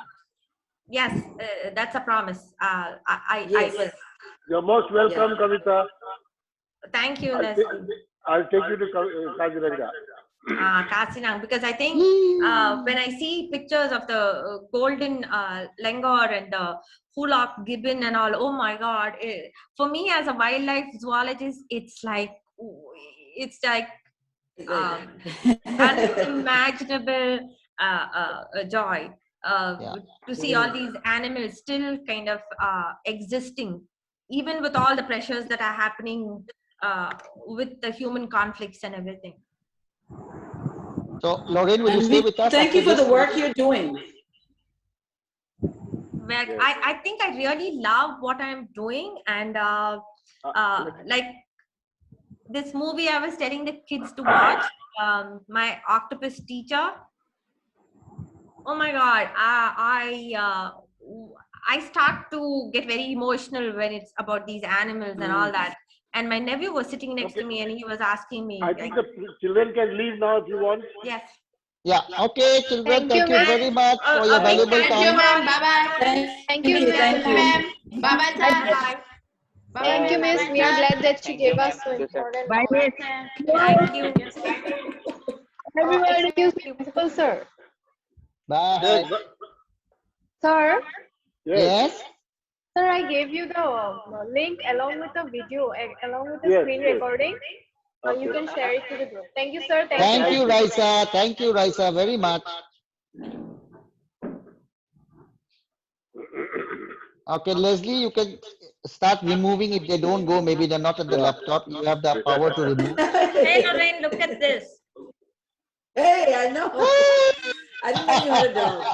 Yes, that's a promise. I will. You're most welcome, Yeah. Kavita. Thank you, Leslie. I'll take you to Kaziranga. Kasinang, because I think when I see pictures of the golden langur and the Hulak gibbon and all, oh my God! For me as a wildlife zoologist, it's like it's like unimaginable joy to see all these animals still kind of existing, even with all the pressures that are happening with the human conflicts and everything. So, Lorraine, will you And stay we with us? thank after you for this? the work you're doing. Well, I think I really love what I'm doing, and like this movie I was telling the kids to watch, my octopus teacher. Oh my God, I start to get very emotional when it's about these animals and all that. And my nephew was sitting next to me, and he was asking me. I think the children can leave now if you want. Yes. Yeah. Okay, children. Thank you very much for your Okay, valuable Thank you, time. ma'am. Bye-bye. Thank you, Thank you. Ma'am. Bye-bye, sir. Bye. Thank you, Miss. We are glad that you gave us so Thank you, sir. important Bye, knowledge. Miss. Thank you. Everyone, thank you, principal sir. Bye. Yes. Sir, Yes. sir, I gave you the link along with the video, along with the Yes, screen yes. recording. You can share it to the group. Thank you, sir. Thank you. you, Raisa. Thank you, Raisa, very much. Okay, Leslie, you can start removing if they don't go. Maybe they're not at the laptop. You have the power to remove. Hey, Lorraine, look at this. Hey, I know. I didn't know you had a dog.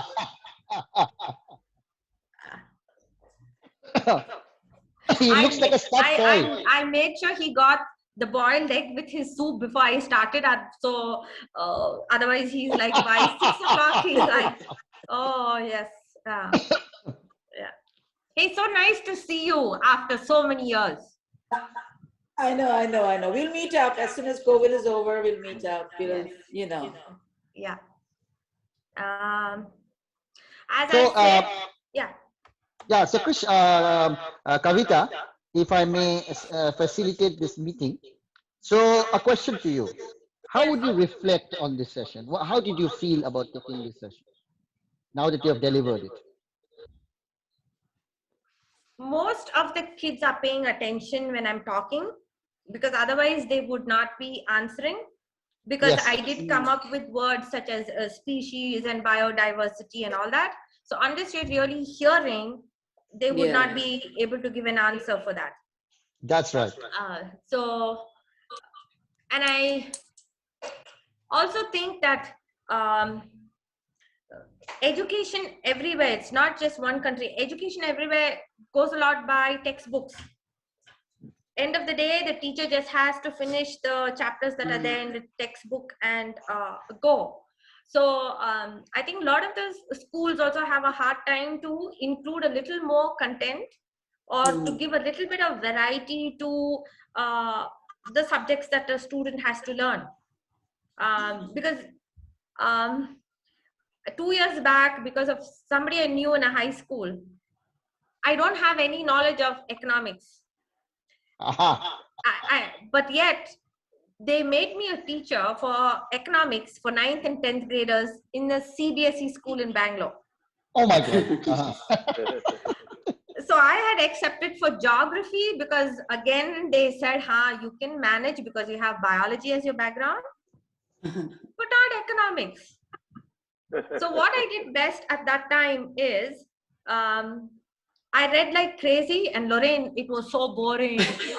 He looks like a stuffed toy. I made sure he got the boiled egg with his soup before I started. So otherwise, he's like, by 6 o'clock, he's like, oh, yes. Yeah. Hey, so nice to see you after so many years. I know. We'll meet up as soon as COVID is over. We'll meet up. We'll, you know. Yeah. As So, I said, yeah. Yeah, so Krish, Kavita, if I may facilitate this meeting. So a question to you. How would you reflect on this session? How did you feel about taking this session now that you have delivered it? Most of the kids are paying attention when I'm talking, because otherwise they would not be answering, because Yes. I did come up with words such as species and biodiversity and all that. So unless you're really hearing, they would not be able to give an answer for that. That's right. So, and I also think that education everywhere, it's not just one country, education everywhere goes a lot by textbooks. End of the day, the teacher just has to finish the chapters that are there in the textbook and go. So I think a lot of the schools also have a hard time to include a little more content, or to give a little bit of variety to the subjects that a student has to learn. Because 2 years back, because of somebody I knew in a high school, I don't have any knowledge of economics. But yet, they made me a teacher for economics for 9th and 10th graders in a CBSE school in Bangalore. Oh my God. So I had accepted for geography because, again, they said, you can manage because you have biology as your background, but not economics. So what I did best at that time is, I read like crazy, and Lorraine, it was so boring. It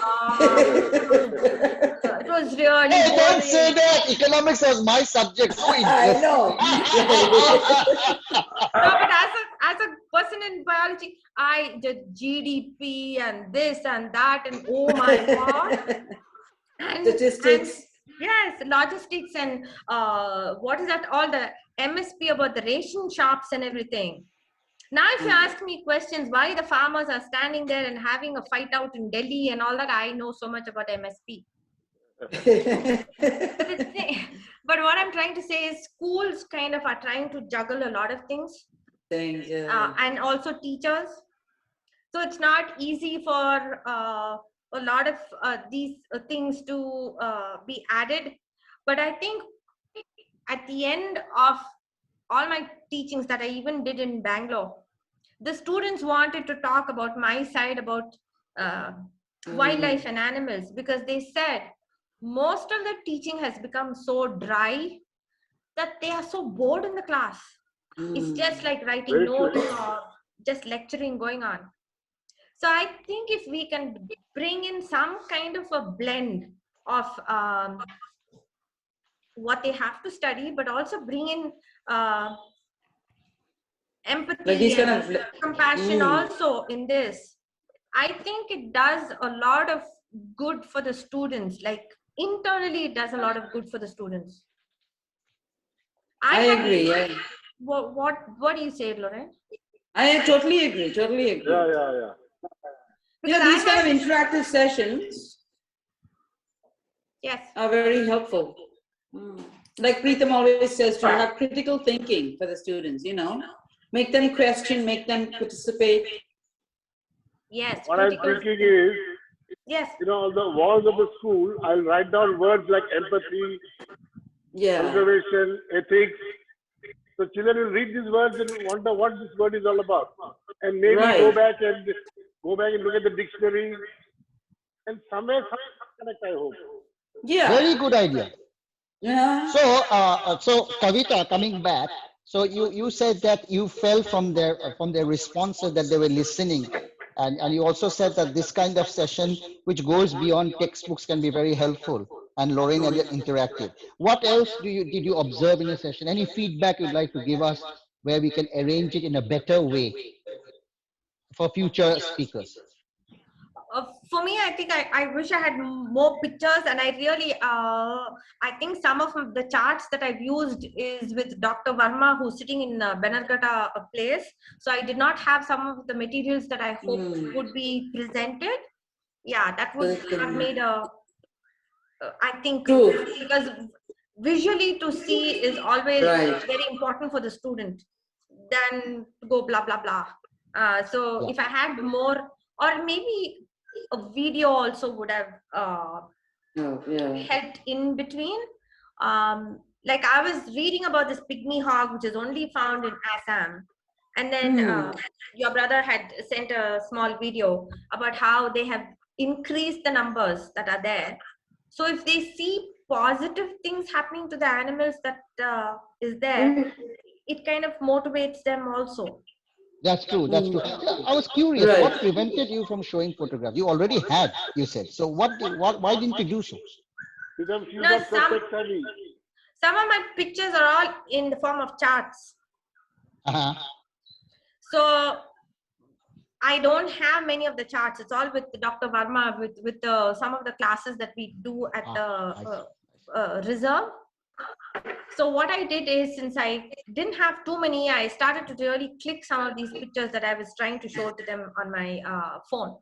was really boring. Don't say that. Economics was my subject. So I know. No, but as a person in biology, I did GDP and this and that, and oh my God. And, Statistics. Yes, logistics and what is that? All the MSP about the ration shops and everything. Now, if you ask me questions, why the farmers are standing there and having a fight out in Delhi and all that, I know so much about MSP. But what I'm trying to say is schools kind of are trying to juggle a lot of things. And also teachers. So it's not easy for a lot of these things to be added. But I think at the end of all my teachings that I even did in Bangalore, the students wanted to talk about my side about wildlife and animals, because they said, most of the teaching has become so dry that they are so bored in the class. It's just like writing Very true. notes or just lecturing going on. So I think if we can bring in some kind of a blend of what they have to study, but also bring in empathy Like these kind and of compassion also in this, I think it does a lot of good for the students. Like internally, it does a lot of good for the students. I agree. Yeah. What do you say, Lauren? I totally agree. Totally agree. Yeah. You know, these kind of interactive sessions are very helpful. Like Preetham always says, to have critical thinking for the students, you know, make them question, make them participate. Yes. What I'm thinking is, you know, on the walls of the school, I'll write down words like empathy, conservation, ethics. So children will read these words and wonder what this word is all about, and maybe go back and look at the dictionary, and somewhere connect, I hope. Yeah. Very good idea. Yeah. So Kavita, coming back, so you said that you felt from their responses that they were listening, and you also said that this kind of session, which goes beyond textbooks, can be very helpful. And Lorraine and interactive. What else did you observe in the session? Any feedback you'd like to give us where we can arrange it in a better way for future speakers? For me, I think I wish I had more pictures, and I really, I think some of the charts that I've used is with Dr. Verma, who's sitting in Bannerghatta place. So I did not have some of the materials that I hope would be presented. Yeah, that would have made I think, because visually to see is always very important for the student than to go blah, blah, blah. So if I had more, or maybe a video also would have helped in between. Like I was reading about this pygmy hog, which is only found in Assam. And then your brother had sent a small video about how they have increased the numbers that are there. So if they see positive things happening to the animals that is there, it kind of motivates them also. That's true. That's true. I was curious. What prevented you from showing photographs? You already had, you said. So why didn't you do so? No, some of my pictures are all in the form of charts. So I don't have many of the charts. It's all with Dr. Verma, with some of the classes that we do at the reserve. So what I did is, since I didn't have too many, I started to really click some of these pictures that I was trying to show to them on my phone.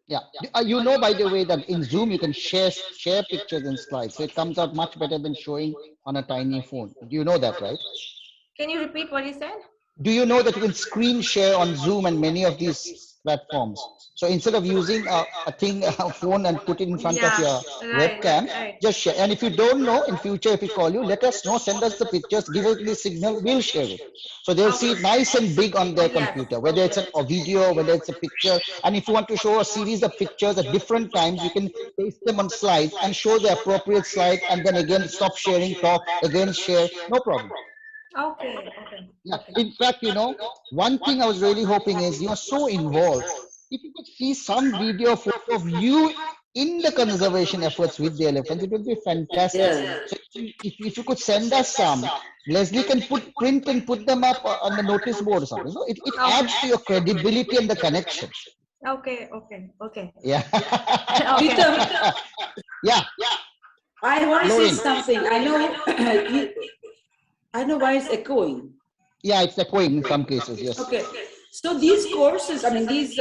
Yeah, you know, by the way, that in Zoom you can share pictures and slides, so it comes out much better than showing on a tiny phone. Do you know that, right? Can you repeat what you said? Do you know that you can screen share on Zoom and many of these platforms? So instead of using a phone and put it in front of your webcam, just share. And if you don't know, in future, if we call you, let us know, send us the pictures, give us the signal, we'll share it. So they'll see it nice and big on their computer, whether it's a video, whether it's a picture. And if you want to show a series of pictures at different times, you can paste them on slides and show the appropriate slide, and then again, stop sharing, talk, again share, no problem. Okay. Yeah. In fact, you know, one thing I was really hoping is you're so involved. If you could see some video photo of you in the conservation efforts with the elephants, it would be fantastic. So if you could send us some, Leslie can print and put them up on the notice board or something. So it adds to your credibility and the connection. Okay. Yeah. Yeah. I want to say something. I know why it's echoing. Yeah, it's echoing in some cases, yes. Okay. So these courses, I mean, these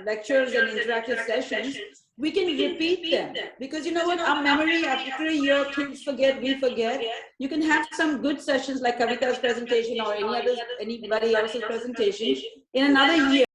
lectures and interactive sessions, we can repeat them. Because you know what, our memory, after a year, kids forget, we forget. You can have some good sessions like Kavita's presentation or anybody else's presentation in another year.